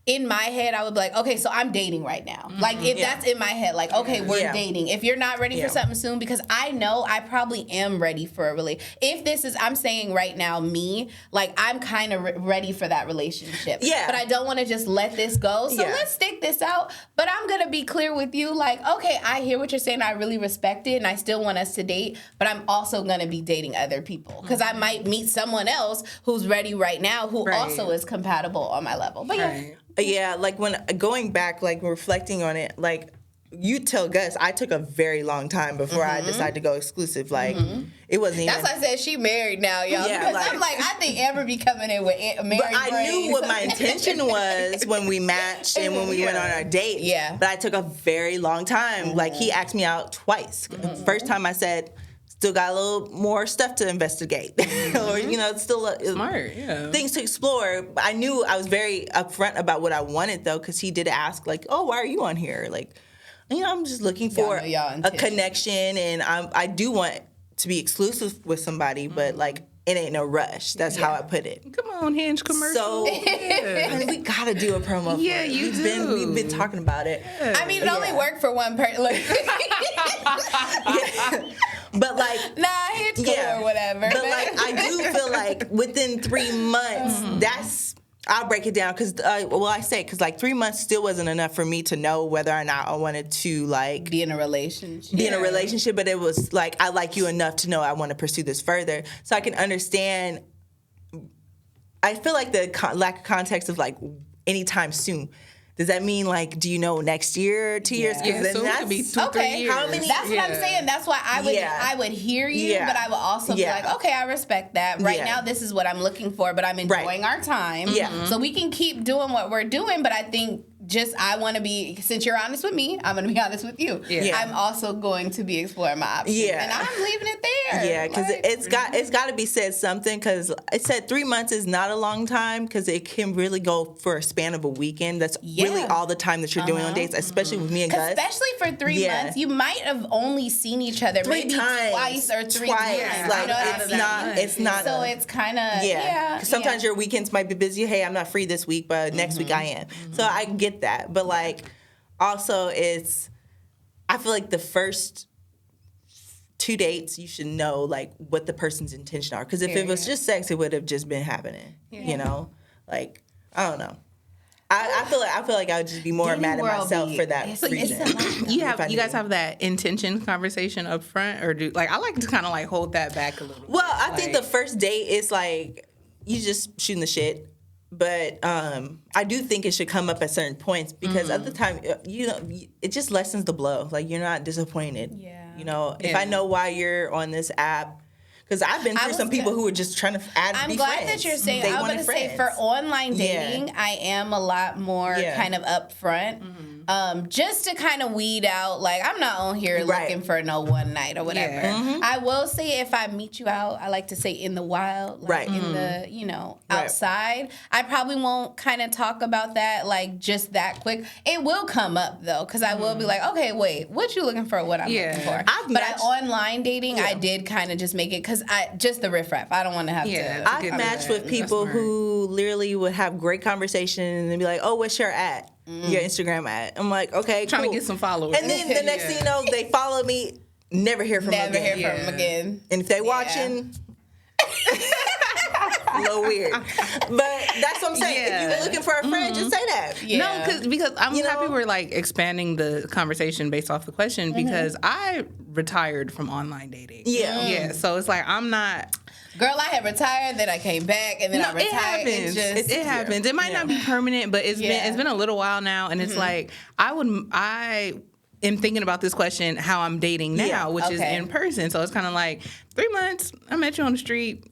in my head, I would be like, okay, so I'm dating right now. Like, if that's in my head, like, okay, we're dating. If you're not ready for something soon, because I know I probably am ready for a relationship. If this is, I'm saying right now, me, like, I'm kind of ready for that relationship. Yeah. But I don't want to just let this go. So let's stick this out. But I'm going to be clear with you, like, okay, I hear what you're saying. I really respect it, and I still want us to date, but I'm also going to be dating other people. Because I might meet someone else who's ready right now who also is compatible on my level. But yeah, like when going back, like reflecting on it, like you tell Gus, I took a very long time before I decided to go exclusive. Like it wasn't even. That's why I said she married now, y'all. Yeah, because I'm like, I think Amber be coming in with married. But I knew what my intention was when we matched and when we went on our dates. Yeah. But I took a very long time. Like he asked me out twice. First time I said, still got a little more stuff to investigate, or still smart, things to explore. I knew I was very upfront about what I wanted though, because he did ask like, "Oh, why are you on here?" Like, I'm just looking for a connection, and I do want to be exclusive with somebody, but like it ain't no rush. That's how I put it. Come on, Hinge commercial. So we gotta do a promo. Yeah, We've been talking about it. I mean, it only worked for one person. Like, but like, it's cool or whatever. But like, I do feel like within 3 months, that's. I'll break it down because, like 3 months still wasn't enough for me to know whether or not I wanted to like be in a relationship. But it was like I like you enough to know I want to pursue this further, so I can understand. I feel like the lack of context of like anytime soon. Does that mean like, do you know next year, 2 years? Yeah, so it could be 2-3 years. How many? That's what I'm saying. That's why I would hear you, but I would also be like, okay, I respect that. Right now, this is what I'm looking for, but I'm enjoying our time. Yeah. So we can keep doing what we're doing, but I think I want to be, since you're honest with me, I'm going to be honest with you. Yeah. I'm also going to be exploring my options. Yeah. And I'm leaving it there. Yeah, because Like, it's got to be said something, because it said 3 months is not a long time, because it can really go for a span of a weekend. That's really all the time that you're doing on dates, especially with me and Gus. especially for 3 months, you might have only seen each other Three maybe times. twice or three times. Like, You know what I mean? it's not. So it's kind of, Yeah. 'Cause sometimes your weekends might be busy. Hey, I'm not free this week, but next week I am. So I get that. But like, also I feel like the first 2 dates, you should know like what the person's intention are. Because if it was just sex, it would have just been happening. You know, like, I don't know. I feel like I would just be more mad at myself for that reason. You guys have that intention conversation up front, or I like to kind of like hold that back a little. Well, I think the first date is like you just shooting the shit. But I do think it should come up at certain points, because at the time, it just lessens the blow. Like, you're not disappointed. Yeah. You know, if I know why you're on this app, because I've been through some people who were just trying to be I'm glad friends. that you're saying. They I was wanted going to say, friends. for online dating, I am a lot more kind of upfront. Just to kind of weed out, like, I'm not on here looking for no one night or whatever. Yeah. I will say, if I meet you out, I like to say in the wild, like in the, outside. I probably won't kind of talk about that, like, just that quick. It will come up, though, because I will be like, okay, wait, what you looking for, what I'm looking for? Online dating, I did kind of just make it, because just the riffraff. I don't want to have to. I've matched with people who literally would have great conversation and be like, oh, what's your at? Your Instagram at? I'm like, okay, trying cool. to get some followers. And then the next thing you know, they follow me, never hear from them again. Never hear from them again. And if they watching, a little weird. But that's what I'm saying. If you're looking for a friend, just say that. No, because I'm happy we're like expanding the conversation based off the question, because I retired from online dating. Yeah. So it's like I'm not. Girl, I had retired, then I came back, and then I retired. It happens. It might not be permanent, but it's been a little while now, and it's like I am thinking about this question, how I'm dating now, which is in person. So it's kind of like 3 months. I met you on the street,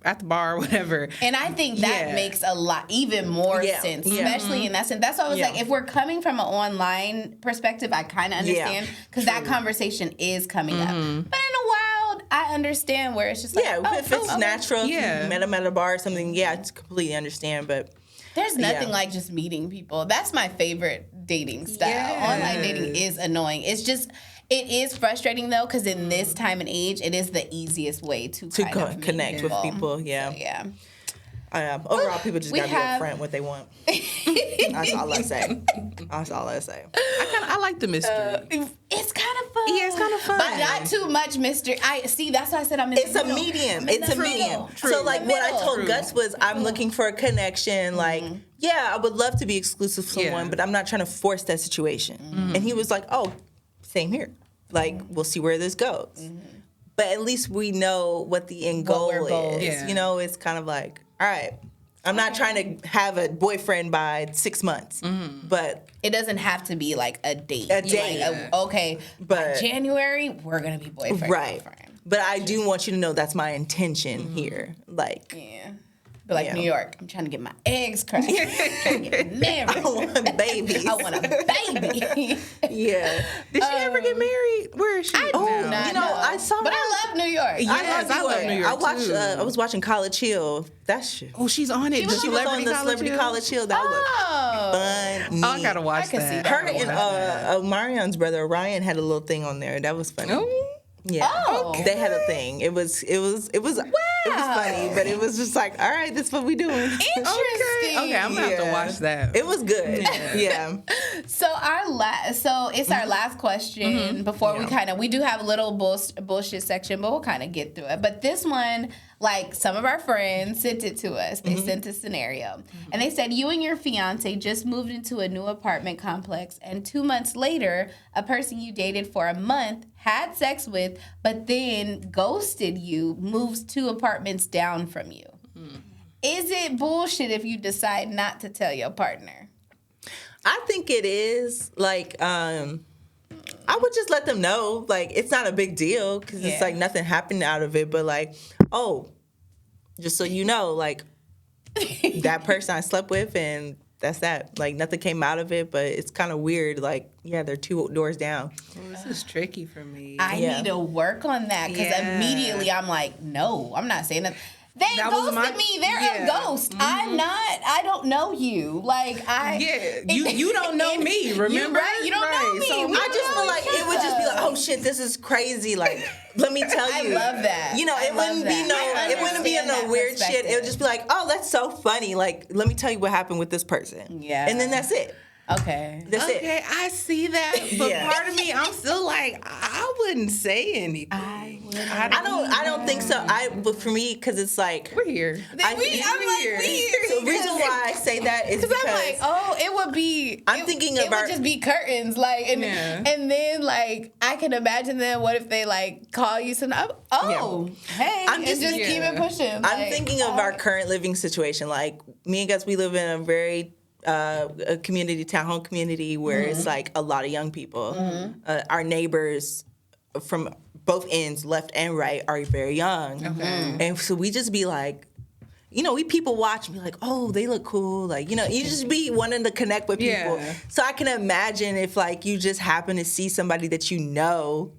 at the bar, or whatever. And I think that makes a lot, even more sense, especially in that sense. That's why I was like, if we're coming from an online perspective, I kind of understand, because that conversation is coming up. But in a wild, I understand where it's just like, if it's natural, if you met them at a bar or something, I completely understand. But there's nothing like just meeting people. That's my favorite dating style. Online dating is annoying. It's just, it is frustrating though, because in this time and age, it is the easiest way to kind of connect with people. So, overall, people just gotta be upfront what they want. That's all I say. That's all I say. I like the mystery. It's kind of fun. Yeah, it's kind of fun, but not too much mystery. That's why I said I'm in It's a medium. It's a medium. So like what I told Gus was, I'm looking for a connection. Like, I would love to be exclusive to someone, but I'm not trying to force that situation. And he was like, oh, same here. Like, we'll see where this goes. But at least we know what the end goal is. Yeah. It's kind of like, all right, I'm not trying to have a boyfriend by 6 months, but it doesn't have to be like a date. But by January, we're going to be boyfriend. Right. Girlfriend. But I do want you to know that's my intention here. Like, But like New York, I'm trying to get my eggs cracked. I'm trying to get married. I want babies. I want a baby. Did she ever get married? Where is she? I do not know. I saw. But I love New York. I love New York. I watched. I was watching College Hill. That shit. Oh, she's on it. She was on the Celebrity College Hill. That was funny. Oh, I gotta watch I can that. see that. Her and Marion's brother Ryan had a little thing on there. That was funny. Yeah. Oh. They had a thing. It was funny, but it was just like, all right, this is what we doing. Interesting. Okay, I'm gonna have to watch that. It was good. Yeah. So it's our last question before we do have a little bullshit section, but we'll kind of get through it. But this one, like, some of our friends sent it to us. They sent a scenario, and they said, you and your fiance just moved into a new apartment complex, and 2 months later, a person you dated for a month had sex with, but then ghosted you, moves 2 apartments down from you. Is it bullshit if you decide not to tell your partner? I think it is. Like, I would just let them know. Like, it's not a big deal because it's like nothing happened out of it. But like, oh, just so you know, like, that person I slept with and that's that. Like, nothing came out of it, but it's kind of weird. Like, yeah, they're 2 doors down. Well, this is tricky for me. I need to work on that because immediately I'm like, no, I'm not saying that. They ghosted me. They're a ghost. I don't know you. Like, you don't know me, remember? You don't know me. So I just feel like it would just be like, oh shit, this is crazy. Like, let me tell you. I love that. You know, it wouldn't be no weird shit. It would just be like, oh, that's so funny. Like, let me tell you what happened with this person. Yeah. And then that's it. Okay. That's it. Okay, I see that, but part of me, I'm still like, I wouldn't say anything. I don't think so. But for me, because it's like We're here. I'm like, we here. So the reason why I say that is because I'm like, oh, it would be. I'm thinking it about would just be curtains, like, and then like I can imagine them. What if they like call you some? Hey, I'm just keep it pushing. I'm thinking of our current living situation. Like, me and Gus, we live in a very a community, townhome community, where it's like a lot of young people. Our neighbors from both ends, left and right, are very young. And so we just be like, you know, we people watch and be like, oh, they look cool. Like, you know, you just be wanting to connect with people. Yeah. So I can imagine if like you just happen to see somebody that you know,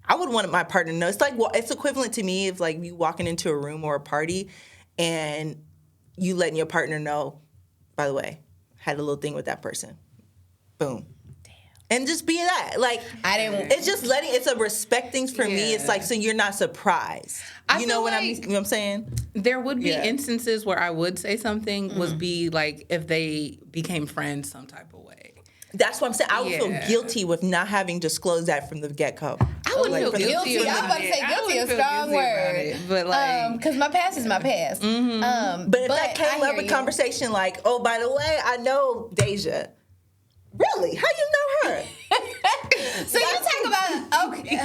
I would want my partner to know. It's like, it's equivalent to me if like you walking into a room or a party and you letting your partner know, by the way, had a little thing with that person. Boom. And just be that. Like, it's just it's a respect thing for me. It's like, so you're not surprised. You know what I'm saying? There would be instances where I would say something would be like if they became friends some type of way. That's what I'm saying. I would feel guilty with not having disclosed that from the get-go. I wouldn't feel guilty. I was about to say guilty is a strong word. But like, because my past is my past. But if that came up in conversation like, oh, by the way, I know Deja. Really? How you know her? So you talk about, okay.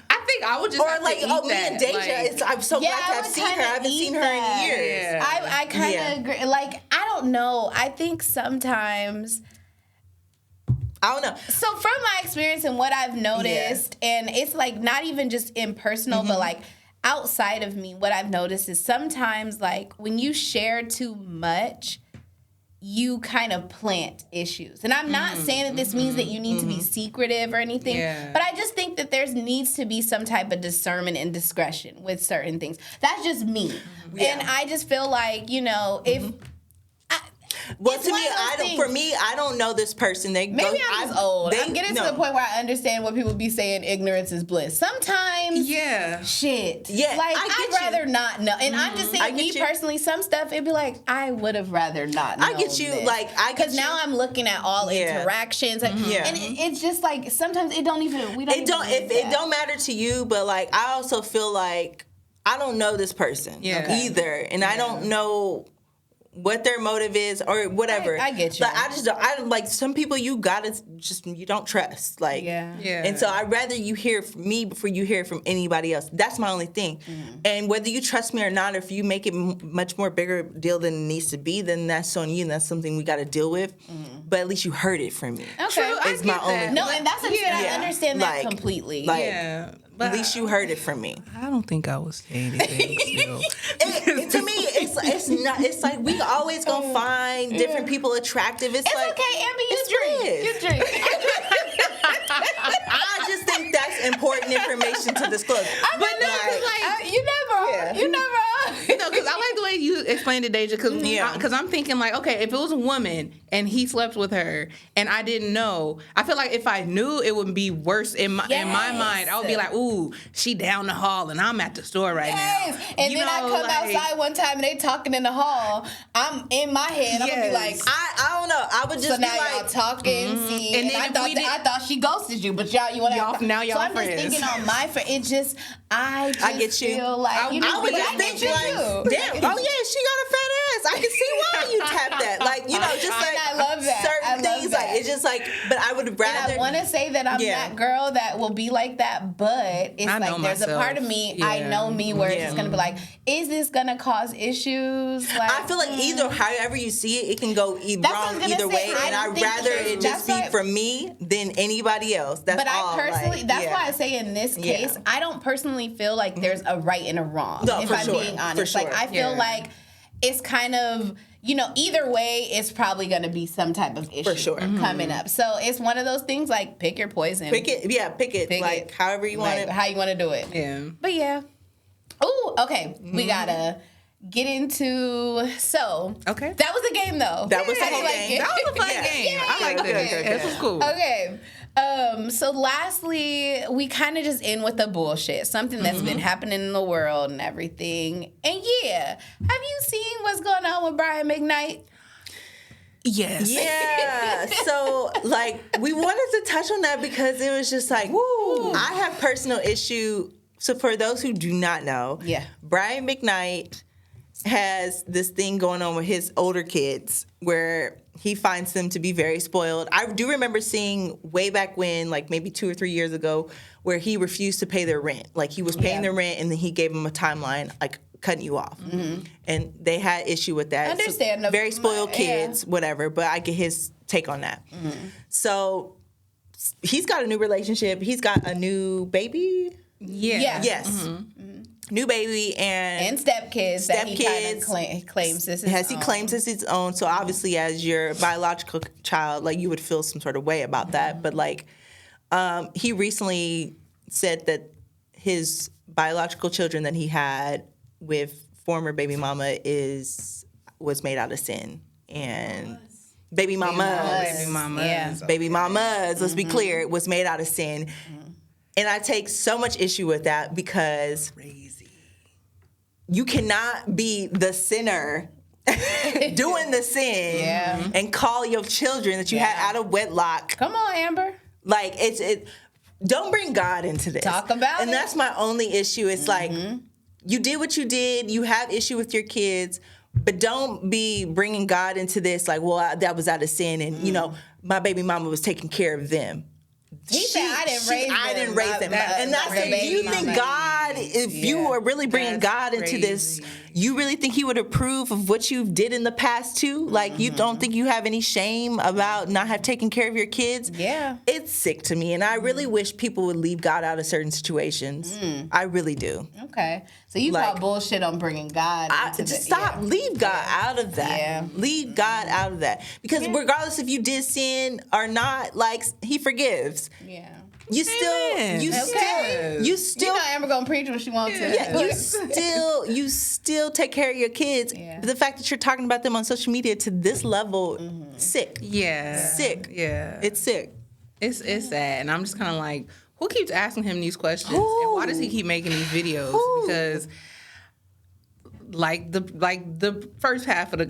I think I would just have like, to eat me and Deja, like, I'm so glad to have seen her. I haven't seen her in years. Yeah. I kind of agree. Like, I don't know. I think sometimes... I don't know. So from my experience and what I've noticed, and it's like not even just impersonal, but like outside of me, what I've noticed is sometimes like when you share too much, you kind of plant issues. And I'm not saying that this means that you need to be secretive or anything, but I just think that there needs to be some type of discernment and discretion with certain things. That's just me. And I just feel like, you know, if... Well, to me, I don't know this person. Maybe I'm just old. I'm getting to the point where I understand what people be saying, ignorance is bliss. Sometimes, shit. Yeah, like, I'd rather not know. And I'm just saying, me personally, some stuff, it'd be like, I would have rather not known. I get you. This. Like, because now I'm looking at all interactions. And it's just like, sometimes it don't even, it don't matter to you, but like, I also feel like I don't know this person either. And I don't know what their motive is or whatever. I get you. But I like some people you don't trust. Like, and so I'd rather you hear from me before you hear from anybody else. That's my only thing. And whether you trust me or not, or if you make it much more bigger deal than it needs to be, then that's on you and that's something we got to deal with. But at least you heard it from me. Okay. It's my only. No, and that's I understand that completely. Like, but at least you heard it from me. I don't think I was saying anything still. To me, it's not. It's like we always gonna find different people attractive. It's like, okay, Amber, you drink. I just think that's important information to disclose. But no, you never. No, because I like the way you explained it, Deja. Because I'm thinking like, okay, if it was a woman and he slept with her and I didn't know, I feel like if I knew, it would be worse in my mind. I would be like, ooh, she down the hall and I'm at the store right now. And then I come outside one time and they talking in the hall. I'm in my head. I'm gonna be like, I don't know. I would just so be now like, y'all talking. See, and then I thought she ghosted you, but y'all want to. Now y'all I'm friends. just thinking on my friend. It just I get you. Feel like I would just think like, damn, oh yeah, she got a fat ass. I can see why you tap that. Like, you know, just like I love that. certain things. Like, it's just like, but I would rather. And I want to say that I'm that girl that will be like that, but it's like there's a part of me, I know me, where it's just gonna be like, is this gonna cause issues? Like, I feel like however you see it, it can go wrong either way, and I'd rather it just be from me than anybody else. That's all. But I personally, that's why I say in this case, I don't personally feel like there's a right and a wrong. No, if for I'm sure. being honest, For sure. like I feel like it's kind of, either way, it's probably going to be some type of issue For sure. coming up. So it's one of those things like pick your poison. Pick it. Like, however you want it. How you want to do it. Yeah. But yeah. Ooh, okay. We got to get into, so. Okay. That was a game, though. That was the How do whole you like game. it? That was a fun game. I like this. Okay. This was cool. Okay. So lastly, we kind of just end with the bullshit, something that's been happening in the world and everything. And yeah, have you seen what's going on with Brian McKnight? Yes. Yeah. So, like, we wanted to touch on that because it was just like, woo. I have personal issue. So, for those who do not know, Brian McKnight has this thing going on with his older kids where he finds them to be very spoiled. I do remember seeing way back when, like maybe 2 or 3 years ago, where he refused to pay their rent. Like, he was paying their rent and then he gave them a timeline, like, cutting you off. And they had issue with that. Understandable. So, very spoiled kids, whatever, but I get his take on that. So he's got a new relationship. He's got a new baby. Yeah. Yes. New baby and stepkids that he kind of claims as his own. He claims as his own. So obviously, as your biological child, like, you would feel some sort of way about that. But like, he recently said that his biological children that he had with former baby mama was made out of sin. And baby mamas. Baby mamas, let's be clear, it was made out of sin. And I take so much issue with that because you cannot be the sinner doing the sin and call your children that you had out of wedlock. Come on, Amber. Like, don't bring God into this. Talk about it. And that's my only issue. It's like, you did what you did. You have issue with your kids, but don't be bringing God into this. Like, well, that was out of sin, and my baby mama was taking care of them. He said, I didn't raise them. And I said, do you think God, if you are really bringing God into this, you really think he would approve of what you did in the past too? Like, you don't think you have any shame about not have taken care of your kids? Yeah. It's sick to me. And I really wish people would leave God out of certain situations. I really do. Okay. So you call bullshit on bringing God into just stop. Leave God out of that. Yeah. Leave God out of that. Because regardless if you did sin or not, like, he forgives. Yeah. You still, Amber gonna preach when she wants to. Yeah, you still take care of your kids. Yeah. But the fact that you're talking about them on social media to this level, sick. Yeah. Sick. Yeah. It's sick. It's sad. And I'm just kind of like, who keeps asking him these questions? And why does he keep making these videos? Because like the first half of the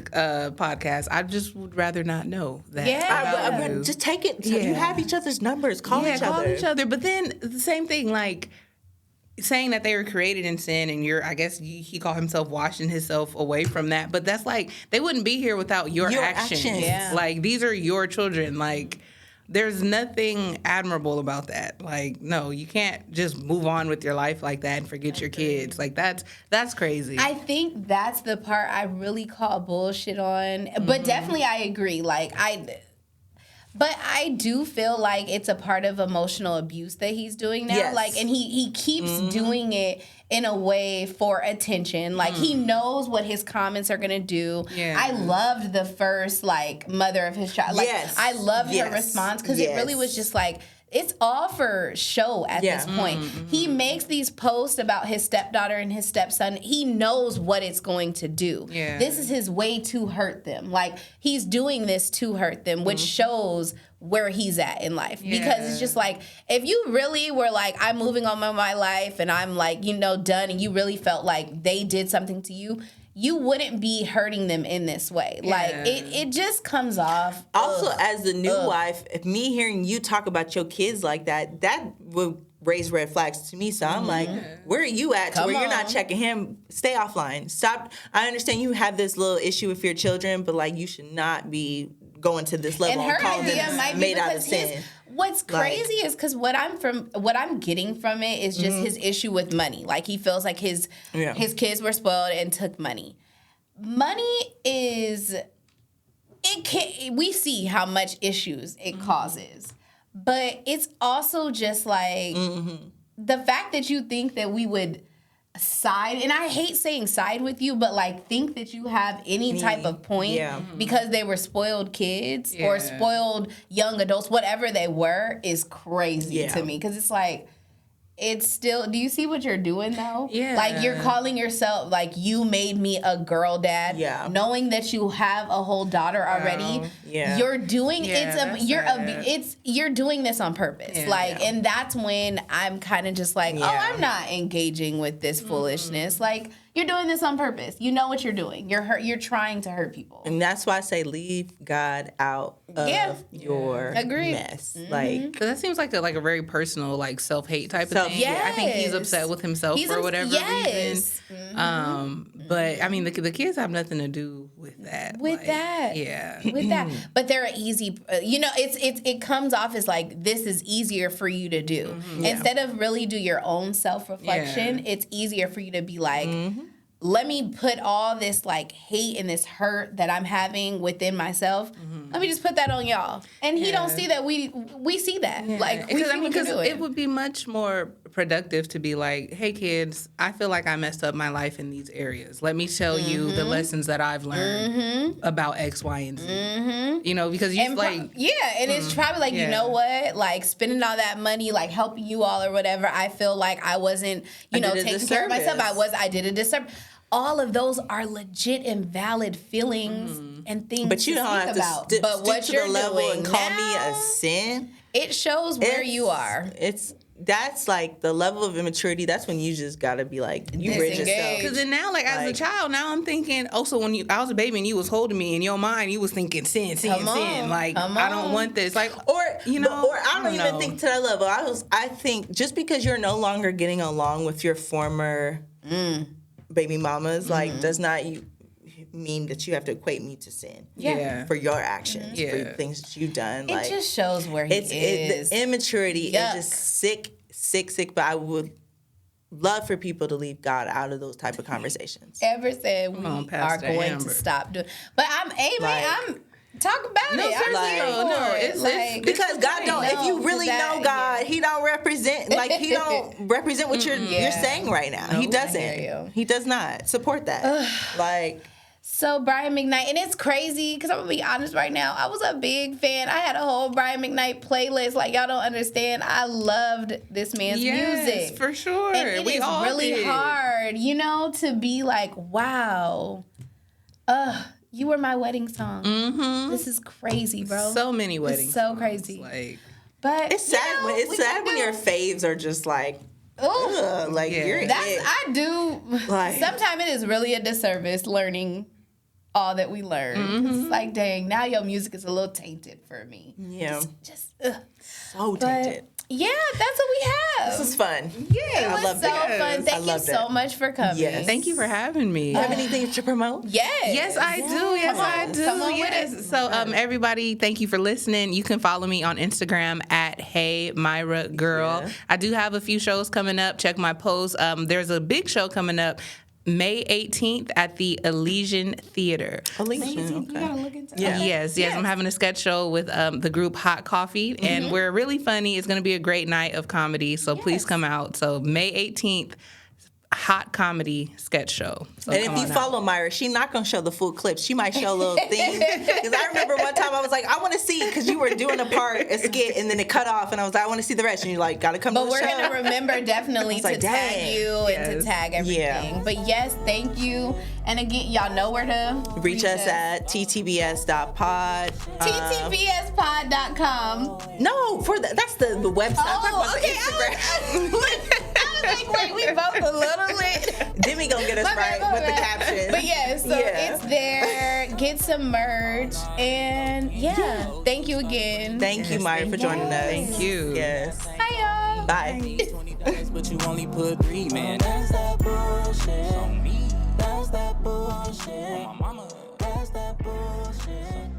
podcast, I just would rather not know that. Yeah, just take it. Yeah. You have each other's numbers. Call each other. But then the same thing, like saying that they were created in sin, and I guess he called himself washing himself away from that. But that's like, they wouldn't be here without your actions. Yeah. Like, these are your children. Like, there's nothing admirable about that. Like, no, you can't just move on with your life like that and forget your kids. Like, that's crazy. I think that's the part I really call bullshit on. But definitely I agree. But I do feel like it's a part of emotional abuse that he's doing now. Yes. Like, and he keeps doing it in a way for attention. Like, he knows what his comments are gonna do. Yeah. I loved the first, like, mother of his child. Like, I loved her response because it really was just like, it's all for show at this point. He makes these posts about his stepdaughter and his stepson. He knows what it's going to do. Yeah. This is his way to hurt them. Like, he's doing this to hurt them, which shows where he's at in life. Yeah. Because it's just like, if you really were like, I'm moving on with my life and I'm like, done, and you really felt like they did something to you, you wouldn't be hurting them in this way. Yeah. Like, it just comes off. Also, as the new wife, if me hearing you talk about your kids like that would raise red flags to me. So I'm like, where are you at to where you're not checking him? Stay offline. Stop. I understand you have this little issue with your children, but like, you should not be going to this level and call them made out of sin. What's crazy is because what I'm getting from it is just his issue with money. Like, he feels like his kids were spoiled and took money. Money is, we see how much issues it causes, but it's also just like the fact that you think that we would side, and I hate saying side with you, but like think that you have any type of point because they were spoiled kids or spoiled young adults, whatever they were, is crazy to me. Because it's like, it's still, do you see what you're doing though? Yeah. Like you're calling yourself, like you made me a girl dad, knowing that you have a whole daughter already. You're doing you're doing this on purpose. And that's when I'm kind of just like, oh, I'm not engaging with this foolishness. Like you're doing this on purpose. You know what you're doing. You're trying to hurt people. And that's why I say leave God out of your mess. Like, because that seems like a very personal, like self-hate type of thing. Yes. I think he's upset with himself for whatever reason. But I mean, the kids have nothing to do with that. With that. But they're easy. It comes off as like this is easier for you to do instead of really do your own self-reflection. It's easier for you to be like, let me put all this like hate and this hurt that I'm having within myself. Let me just put that on y'all. And he don't see that. We see that. Like, because it would be much more productive to be like, hey kids, I feel like I messed up my life in these areas. Let me tell you the lessons that I've learned about X, Y, and Z. You know, because you and it's probably like, you know what, like spending all that money, like helping you all or whatever. I feel like I wasn't, taking care of myself. I did a disservice. All of those are legit and valid feelings and things but you to don't think have about. to But what to you're the level doing and call now, me a sin. It shows where you are. That's like the level of immaturity. That's when you just gotta be like, you bridge yourself. Because then now, like as a child, now I'm thinking. Also, when I was a baby and you was holding me in your mind, you was thinking sin. Like I don't want this. Like or I don't even think to that level. I think just because you're no longer getting along with your former baby mamas, like does not mean that you have to equate me to sin. For your actions, for things that you've done. It just shows where he is. The immaturity is just sick. But I would love for people to leave God out of those type of conversations. Ever said we are going to stop doing, but I'm talk about it. It's because God don't. If you really know God, He don't represent. Like He don't represent what you're saying right now. He doesn't. He does not support that. So Brian McKnight, and it's crazy because I'm gonna be honest right now. I was a big fan. I had a whole Brian McKnight playlist. Like y'all don't understand. I loved this man's music for sure. And it is really hard, to be like, wow, you were my wedding song. This is crazy, bro. So many weddings. It's so crazy. But it's sad. It's sad when your faves are just like. I do. Sometimes it is really a disservice learning all that we learn. It's like, dang, now your music is a little tainted for me. Yeah. So tainted. Yeah, that's what we have. This is fun. Yeah, it was so fun. Thank you so much for coming. Yes. Thank you for having me. Do you have anything to promote? Yes, I do. Yes, I do. Come on with it. So, everybody, thank you for listening. You can follow me on Instagram at Hey Myra Girl. Yeah. I do have a few shows coming up. Check my posts. There's a big show coming up May 18th at the Elysian Theater. Elysian, okay. You gotta look into that. Yes. I'm having a sketch show with the group Hot Coffee, and we're really funny. It's going to be a great night of comedy, so please come out. So May 18th, hot comedy sketch show. So and if you follow Myra, she's not going to show the full clip. She might show little things. Because I remember one time I was like, I want to see, because you were doing a skit, and then it cut off, and I was like, I want to see the rest. And you're like, got to come to the show. But we're going to remember definitely to tag you and to tag everything. Yeah. But yes, thank you. And again, y'all know where to reach us at ttbs.pod. ttbspod.com. No, that's the website. Oh, okay. I was like, wait, we both a little lit. Demi gonna get us right with the caption. But it's there. Get some merch. And thank you again. Thank you, Myra, for joining us. Thank you. Yes. Hi, y'all. Bye. But you only put 3, man. That's that bullshit. On me. That's that bullshit. On my mama. That's that bullshit.